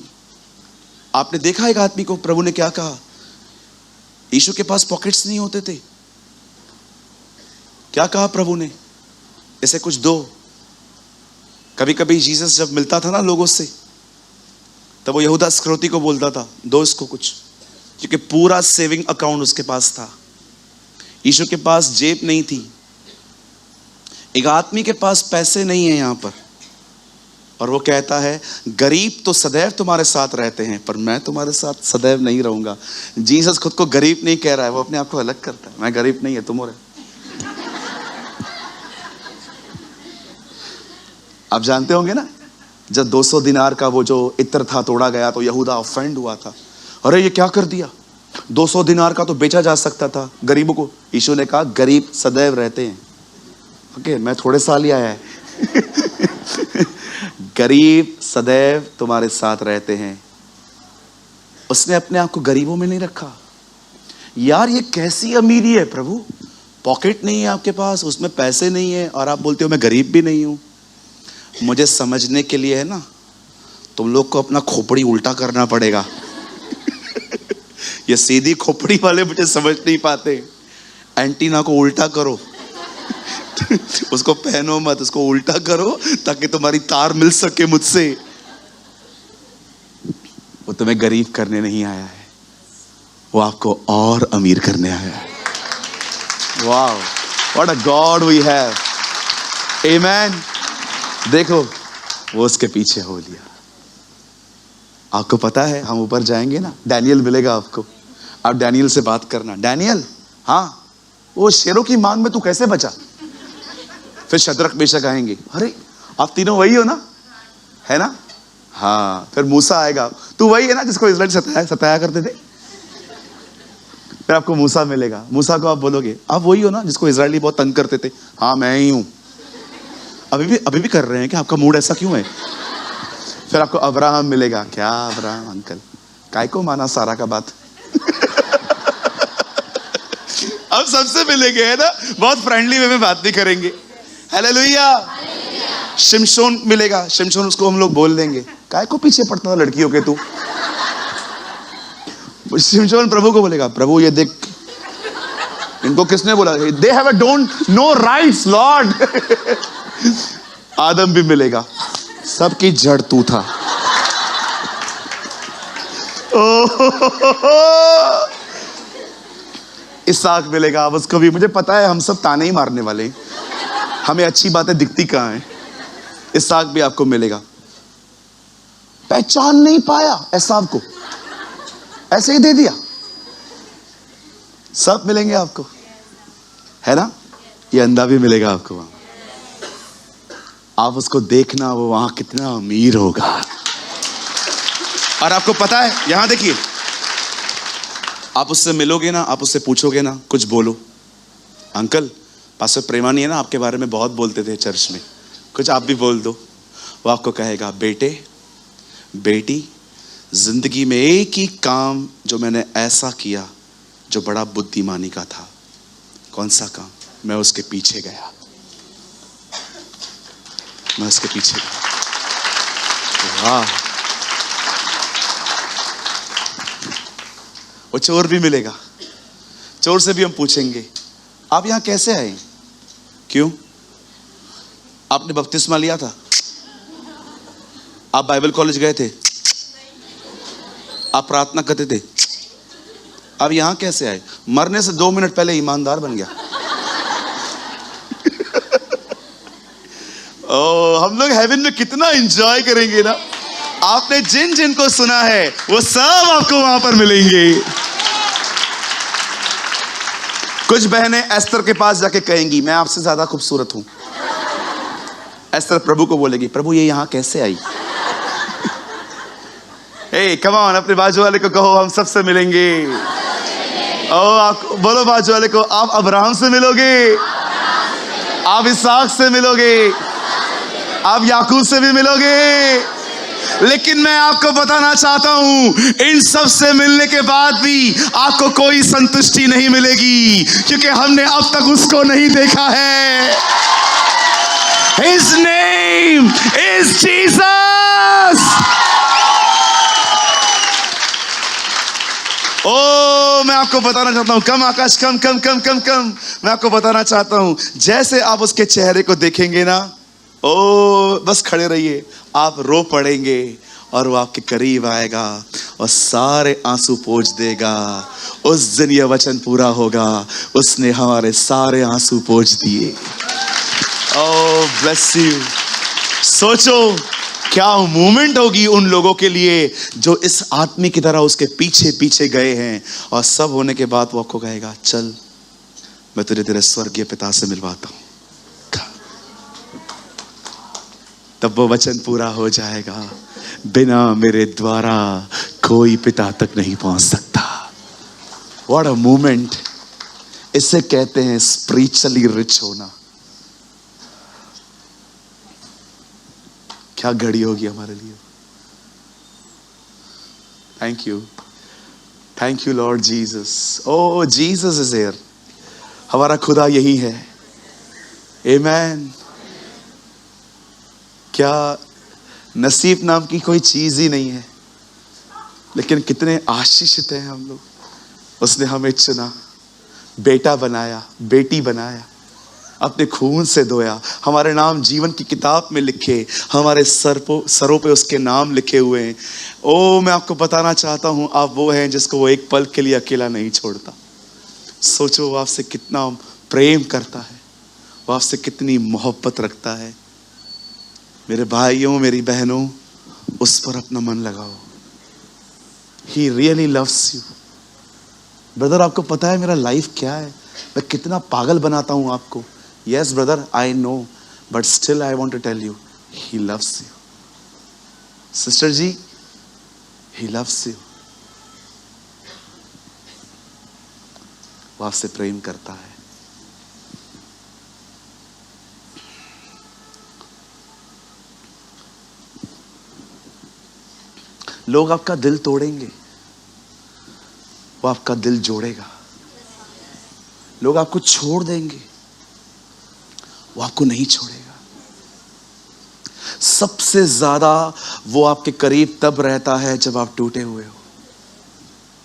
आपने देखा एक आदमी को प्रभु ने क्या कहा? यीशु के पास पॉकेट्स नहीं होते थे। क्या कहा प्रभु ने? इसे कुछ दो। कभी कभी जीसस जब मिलता था ना लोगों से, तब वो यहूदा इस्करियोती को बोलता था, दो इसको कुछ, क्योंकि पूरा सेविंग अकाउंट उसके पास था। यीशु के पास जेब नहीं थी। एक आदमी के पास पैसे नहीं है यहां पर, और वो कहता है गरीब तो सदैव तुम्हारे साथ रहते हैं, पर मैं तुम्हारे साथ सदैव नहीं रहूंगा। जीसस खुद को गरीब नहीं कह रहा है, वो अपने आप को अलग करता है। मैं गरीब नहीं है, तुम हो रहे। आप जानते होंगे ना, जब 200 दिनार का वो जो इत्र था तोड़ा गया तो यहूदा ऑफेंड हुआ था। अरे ये क्या कर दिया? 200 दिनार का तो बेचा जा सकता था गरीबों को। यीशु ने कहा गरीब सदैव रहते हैं। ओके, मैं थोड़े साल ही आया है। गरीब सदैव तुम्हारे साथ रहते हैं। उसने अपने आप को गरीबों में नहीं रखा। यार ये कैसी अमीरी है प्रभु? पॉकेट नहीं है आपके पास, उसमें पैसे नहीं है, और आप बोलते हो मैं गरीब भी नहीं हूं। मुझे समझने के लिए है ना, तुम लोग को अपना खोपड़ी उल्टा करना पड़ेगा। ये सीधी खोपड़ी वाले मुझे समझ नहीं पाते। एंटीना को उल्टा करो। उसको पहनो मत, उसको उल्टा करो ताकि तुम्हारी तार मिल सके मुझसे। वो तुम्हें गरीब करने नहीं आया है, वो आपको और अमीर करने आया है। वाह, what a God we have. Amen. देखो, वो उसके पीछे हो लिया। आपको पता है हम ऊपर जाएंगे ना, डैनियल मिलेगा आपको। आप डैनियल से बात करना, डैनियल हाँ वो शेरों की मांग में तू कैसे बचा? फिर शद्रक मेशक आएंगे, अरे आप तीनों वही हो ना, है ना? हाँ, फिर मूसा आएगा, तू वही है ना जिसको इस्राएल सताया करते थे? फिर आपको मूसा मिलेगा। मूसा को आप बोलोगे आप वही हो ना जिसको इजरायली बहुत तंग करते थे? हाँ मैं ही हूं। अभी भी कर रहे हैं कि आपका मूड ऐसा क्यों है? फिर आपको अब्राहम मिलेगा। क्या अब्राहम अंकल, काय को माना सारा का बात? अब सबसे मिलेंगे, है ना? बहुत फ्रेंडली वे में बात भी करेंगे। हालेलुया। शिमशोन मिलेगा। शिमशोन उसको हम लोग बोल देंगे, काय को पीछे पड़ता था लड़कियों के तू? शिमशोन प्रभु को बोलेगा, प्रभु ये देख, इनको किसने बोला? They have don't no rights Lord. आदम भी मिलेगा, सबकी जड़ तू था। इसहाक मिलेगा, अब उसको भी, मुझे पता है हम सब ताने ही मारने वाले हैं, हमें अच्छी बातें दिखती कहां हैं। इसहाक भी आपको मिलेगा। पहचान नहीं पाया एसाव को, ऐसे ही दे दिया। सब मिलेंगे आपको, है ना? ये अंधा भी मिलेगा आपको वहां। आप उसको देखना, वो वहां कितना अमीर होगा। और आपको पता है, यहां देखिए, आप उससे मिलोगे ना, आप उससे पूछोगे ना, कुछ बोलो, अंकल पास्टर प्रेमानी है ना, आपके बारे में बहुत बोलते थे चर्च में, कुछ आप भी बोल दो। वो आपको कहेगा, बेटे बेटी, जिंदगी में एक ही काम जो मैंने ऐसा किया जो बड़ा बुद्धिमानी का था। कौन सा काम? मैं उसके पीछे गया, मैं उसके पीछे गया। वाह। वो चोर भी मिलेगा, चोर से भी हम पूछेंगे, आप यहां कैसे आए? क्यों? आपने बपतिस्मा लिया था? आप बाइबल कॉलेज गए थे? आप प्रार्थना करते थे? आप यहां कैसे आए? मरने से 2 मिनट पहले ईमानदार बन गया। ओ, हम लोग हेवन में कितना एंजॉय करेंगे ना। आपने जिन जिन को सुना है वो सब आपको वहां पर मिलेंगे। कुछ बहनें एस्तर के पास जाके कहेंगी, मैं आपसे ज्यादा खूबसूरत हूं। एस्तर प्रभु को बोलेगी, प्रभु ये यहां कैसे आई? हे कम ऑन, अपने बाजू वाले को कहो, हम सबसे मिलेंगे। ओ, आप बोलो बाजू वाले को, आप अब्राहम से मिलोगे, आप इसहाक से मिलोगे, आप याकूब से भी मिलोगे। लेकिन मैं आपको बताना चाहता हूं, इन सब से मिलने के बाद भी आपको कोई संतुष्टि नहीं मिलेगी, क्योंकि हमने अब तक उसको नहीं देखा है। His name is Jesus. ओ, मैं आपको बताना चाहता हूं, कम आकाश, कम कम कम कम कम, मैं आपको बताना चाहता हूं, जैसे आप उसके चेहरे को देखेंगे ना, ओ बस खड़े रहिए, आप रो पड़ेंगे और वो आपके करीब आएगा और सारे आंसू पोंछ देगा। उस दिन यह वचन पूरा होगा, उसने हमारे सारे आंसू पोंछ दिए। ओह ब्लेस यू। सोचो क्या मूवमेंट होगी उन लोगों के लिए जो इस आदमी की तरह उसके पीछे पीछे गए हैं। और सब होने के बाद वो आपको कहेगा, चल मैं तुझे तेरे स्वर्गीय पिता से मिलवाता हूं। तब वो वचन पूरा हो जाएगा, बिना मेरे द्वारा कोई पिता तक नहीं पहुंच सकता। What a movement. इसे कहते हैं स्पिरिचुअली रिच होना। क्या घड़ी होगी हमारे लिए। Thank you Lord Jesus. Oh Jesus is here. हमारा खुदा यही है। आमेन। क्या नसीब नाम की कोई चीज ही नहीं है, लेकिन कितने आशीषित हैं हम लोग। उसने हमें चुना, बेटा बनाया, बेटी बनाया, अपने खून से धोया, हमारे नाम जीवन की किताब में लिखे, हमारे सरों पे उसके नाम लिखे हुए हैं। ओ मैं आपको बताना चाहता हूं, आप वो हैं जिसको वो एक पल के लिए अकेला नहीं छोड़ता। सोचो वो आपसे कितना प्रेम करता है, वो आपसे कितनी मोहब्बत रखता है। मेरे भाइयों, मेरी बहनों, उस पर अपना मन लगाओ। He really loves you। Brother आपको पता है मेरा लाइफ क्या है, मैं कितना पागल बनाता हूं आपको। Yes brother, I know, but still I want to tell you, He loves you। Sister ji, He loves you। वो आपसे प्रेम करता है। लोग आपका दिल तोड़ेंगे, वो आपका दिल जोड़ेगा। लोग आपको छोड़ देंगे, वो आपको नहीं छोड़ेगा। सबसे ज्यादा वो आपके करीब तब रहता है जब आप टूटे हुए हो।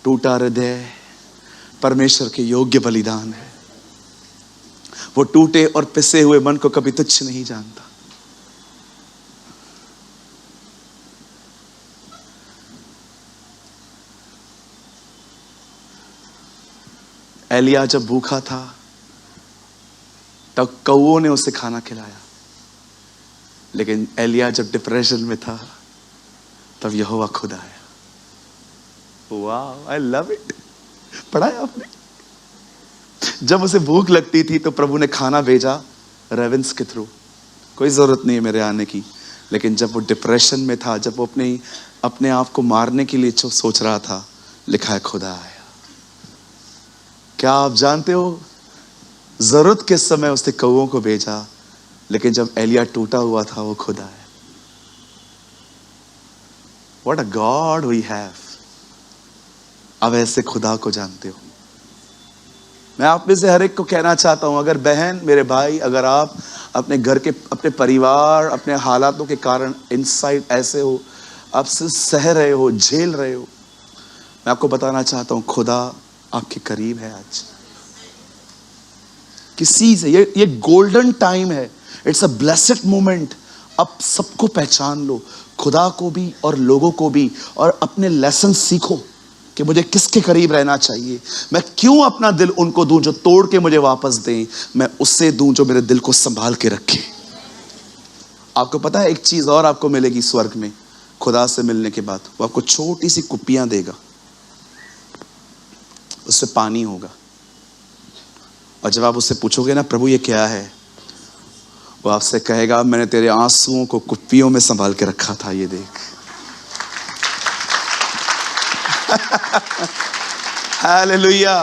टूटा हृदय परमेश्वर के योग्य बलिदान है। वो टूटे और पिसे हुए मन को कभी तुच्छ नहीं जानता। एलिया जब भूखा था तब कौओं ने उसे खाना खिलाया, लेकिन एलिया जब डिप्रेशन में था तब यहोवा खुद आया। वाह, आई लव इट। पढ़ा है आपने? जब उसे भूख लगती थी तो प्रभु ने खाना भेजा रेवेंस के थ्रू। कोई ज़रूरत नहीं है मेरे आने की। लेकिन जब वो डिप्रेशन में था, जब वो अपने अपने आप को मारने के लिए जो सोच रहा था, लिखा है खुदा आया। क्या आप जानते हो, जरूरत के समय उसने कौओं को भेजा, लेकिन जब एलिया टूटा हुआ था, वो खुदा है। What a God we have. अब ऐसे खुदा को जानते हो। मैं आप में से हर एक को कहना चाहता हूं, अगर बहन, मेरे भाई, अगर आप अपने घर के, अपने परिवार, अपने हालातों के कारण इनसाइड ऐसे हो, आप सिर्फ सह रहे हो, झेल रहे हो, मैं आपको बताना चाहता हूं, खुदा आपके करीब है। आज किसी से, ये गोल्डन टाइम है। It's a blessed moment. अब सबको पहचान लो, खुदा को भी और लोगों को भी, और अपने लेसन सीखो कि मुझे किसके करीब रहना चाहिए। मैं क्यों अपना दिल उनको दूं जो तोड़ के मुझे वापस दें, मैं उससे दूं जो मेरे दिल को संभाल के रखे। आपको पता है, एक चीज और आपको मिलेगी स्वर्ग में। खुदा से मिलने के बाद वो आपको छोटी सी कुप्पियां देगा, उससे पानी होगा। और जब आप उससे पूछोगे ना, प्रभु ये क्या है, वो आपसे कहेगा, मैंने तेरे आंसुओं को कुप्पियों में संभाल के रखा था, ये देख। हालेलुया।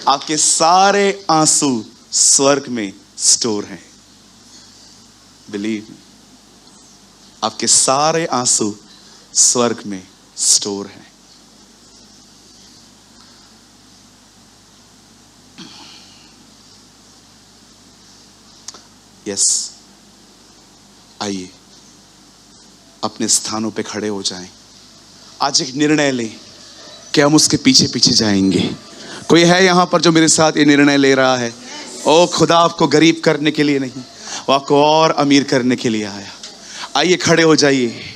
आपके सारे आंसू स्वर्ग में स्टोर हैं। बिलीव, आपके सारे आंसू स्वर्ग में स्टोर हैं। यस, आइए अपने स्थानों पे खड़े हो जाएं। आज एक निर्णय लें कि हम उसके पीछे पीछे जाएंगे। कोई है यहां पर जो मेरे साथ ये निर्णय ले रहा है? ओ, खुदा आपको गरीब करने के लिए नहीं, वो आपको और अमीर करने के लिए आया। आइए खड़े हो जाइए।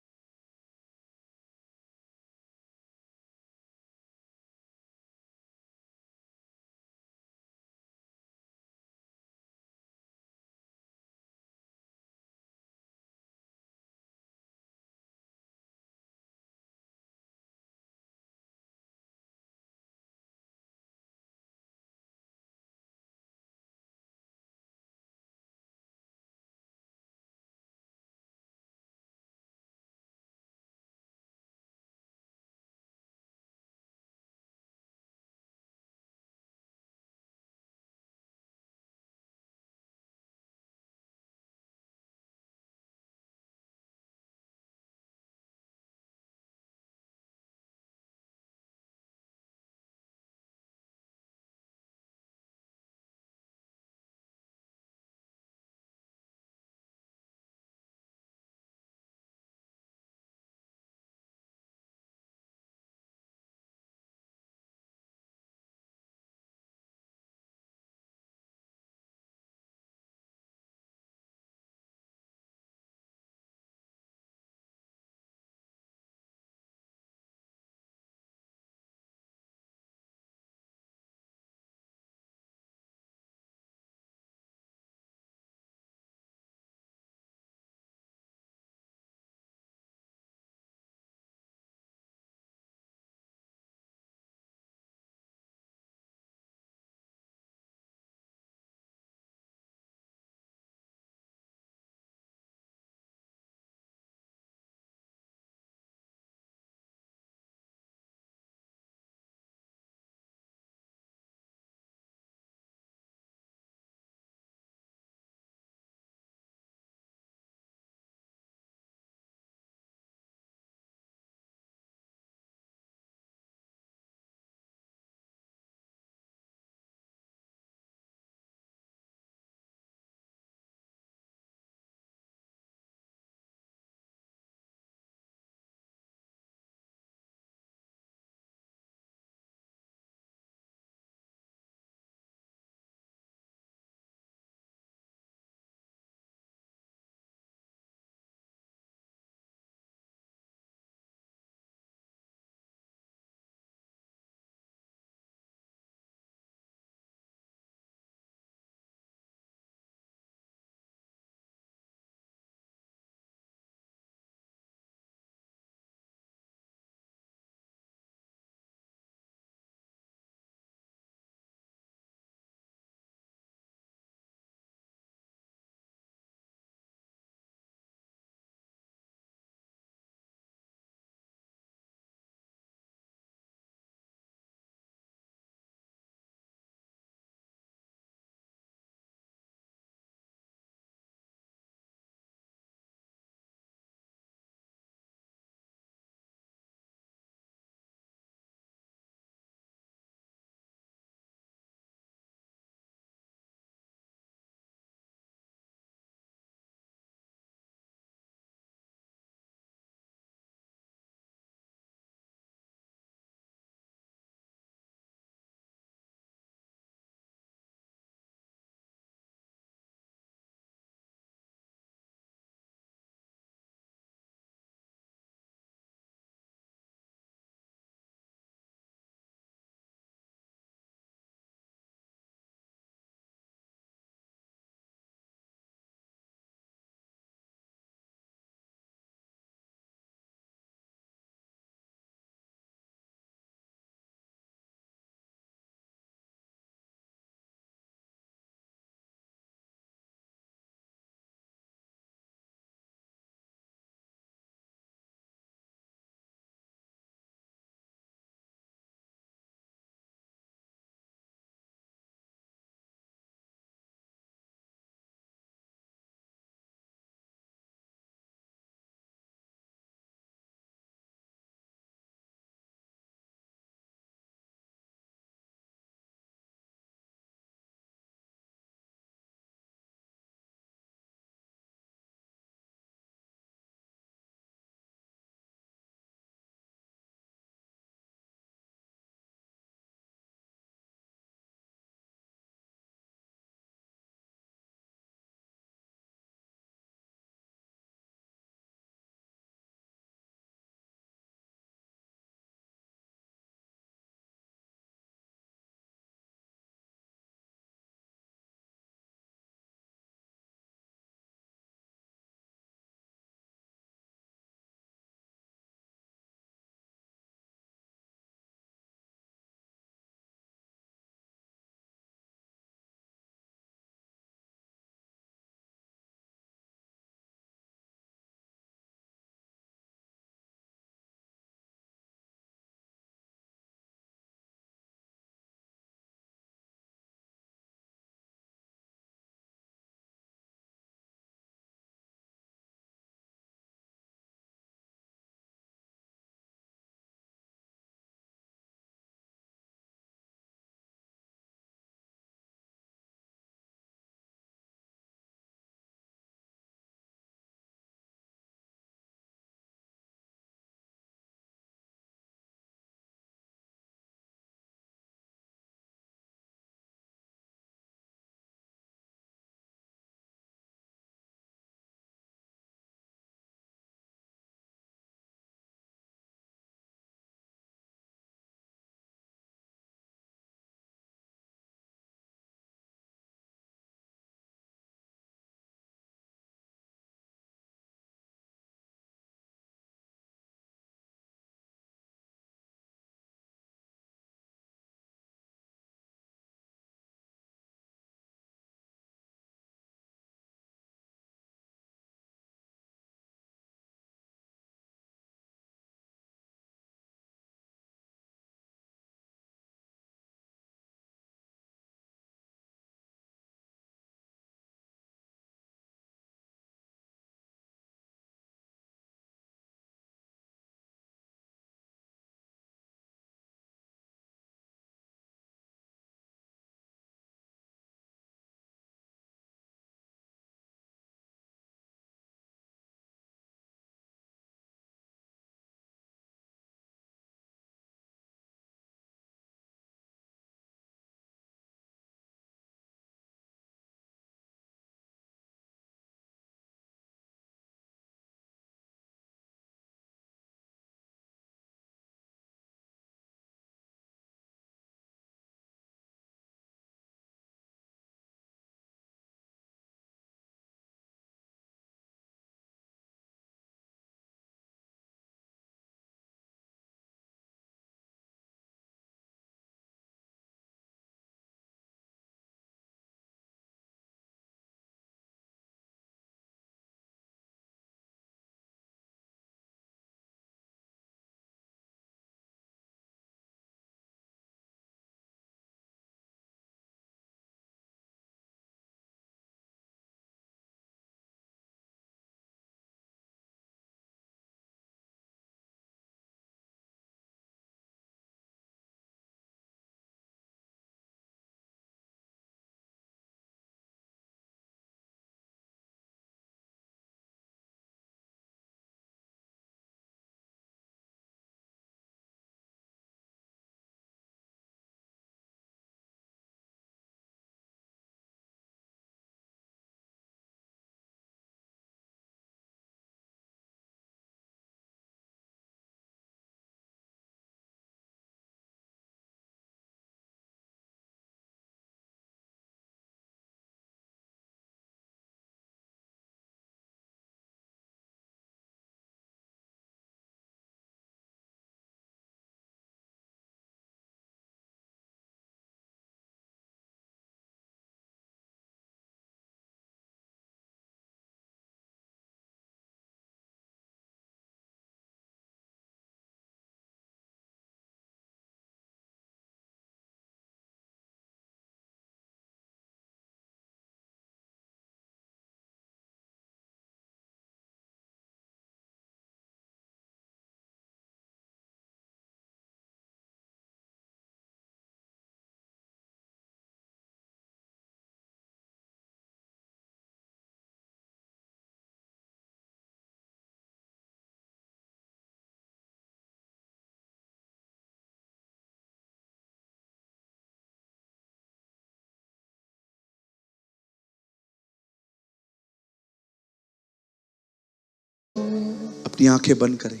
अपनी आंखें बंद करें।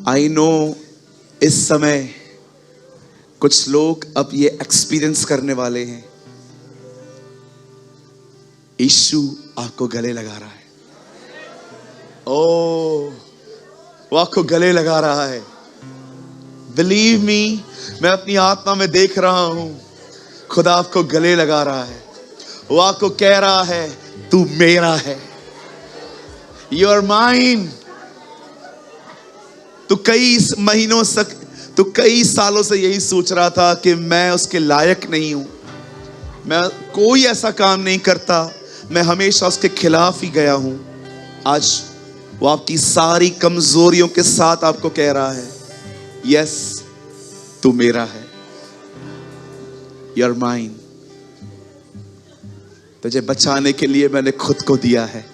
आई नो इस समय कुछ लोग अब ये एक्सपीरियंस करने वाले हैं, यीशु आपको गले लगा रहा है। ओ, वो आपको गले लगा रहा है। बिलीव मी, मैं अपनी आत्मा में देख रहा हूं, खुदा आपको गले लगा रहा है। वो आपको कह रहा है तू मेरा है, यू आर माइन। तू कई सालों से यही सोच रहा था कि मैं उसके लायक नहीं हूं, मैं कोई ऐसा काम नहीं करता, मैं हमेशा उसके खिलाफ ही गया हूं। आज वो आपकी सारी कमजोरियों के साथ आपको कह रहा है यस, तू मेरा है, यू आर माइन। तुझे बचाने के लिए मैंने खुद को दिया है,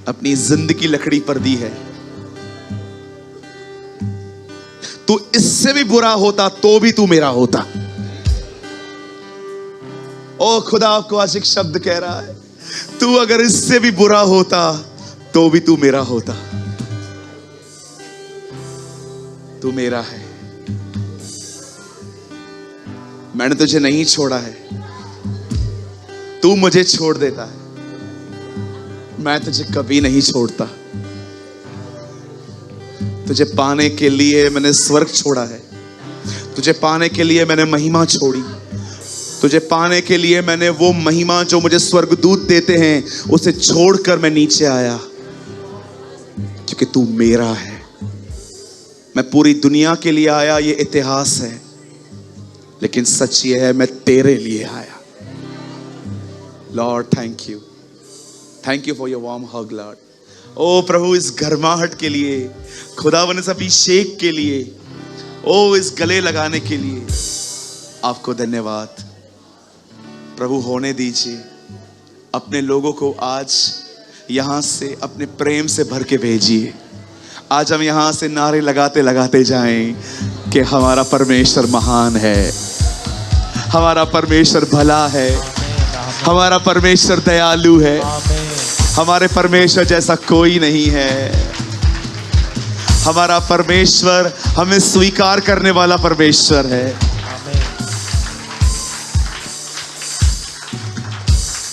अपनी जिंदगी लकड़ी पर दी है। तू इससे भी बुरा होता तो भी तू मेरा होता। ओ खुदा आपको आज एक शब्द कह रहा है, तू अगर इससे भी बुरा होता तो भी तू मेरा होता। तू मेरा है, मैंने तुझे नहीं छोड़ा है, तू मुझे छोड़ देता है, मैं तुझे कभी नहीं छोड़ता। तुझे पाने के लिए मैंने स्वर्ग छोड़ा है, तुझे पाने के लिए मैंने महिमा छोड़ी, तुझे पाने के लिए मैंने वो महिमा जो मुझे स्वर्गदूत देते हैं उसे छोड़कर मैं नीचे आया, क्योंकि तू मेरा है। मैं पूरी दुनिया के लिए आया, ये इतिहास है, लेकिन सच ये है मैं तेरे लिए आया। Lord thank you for your warm hug Lord. ओ प्रभु, इस गर्माहट के लिए, खुदावन इस अभिषेक के लिए, ओ इस गले लगाने के लिए आपको धन्यवाद। प्रभु होने दीजिए, अपने लोगों को आज यहां से अपने प्रेम से भर के भेजिए। आज हम यहां से नारे लगाते लगाते जाएं कि हमारा परमेश्वर महान है, हमारा परमेश्वर भला है, हमारा परमेश्वर दयालु है, हमारे परमेश्वर जैसा कोई नहीं है। हमारा परमेश्वर हमें स्वीकार करने वाला परमेश्वर है।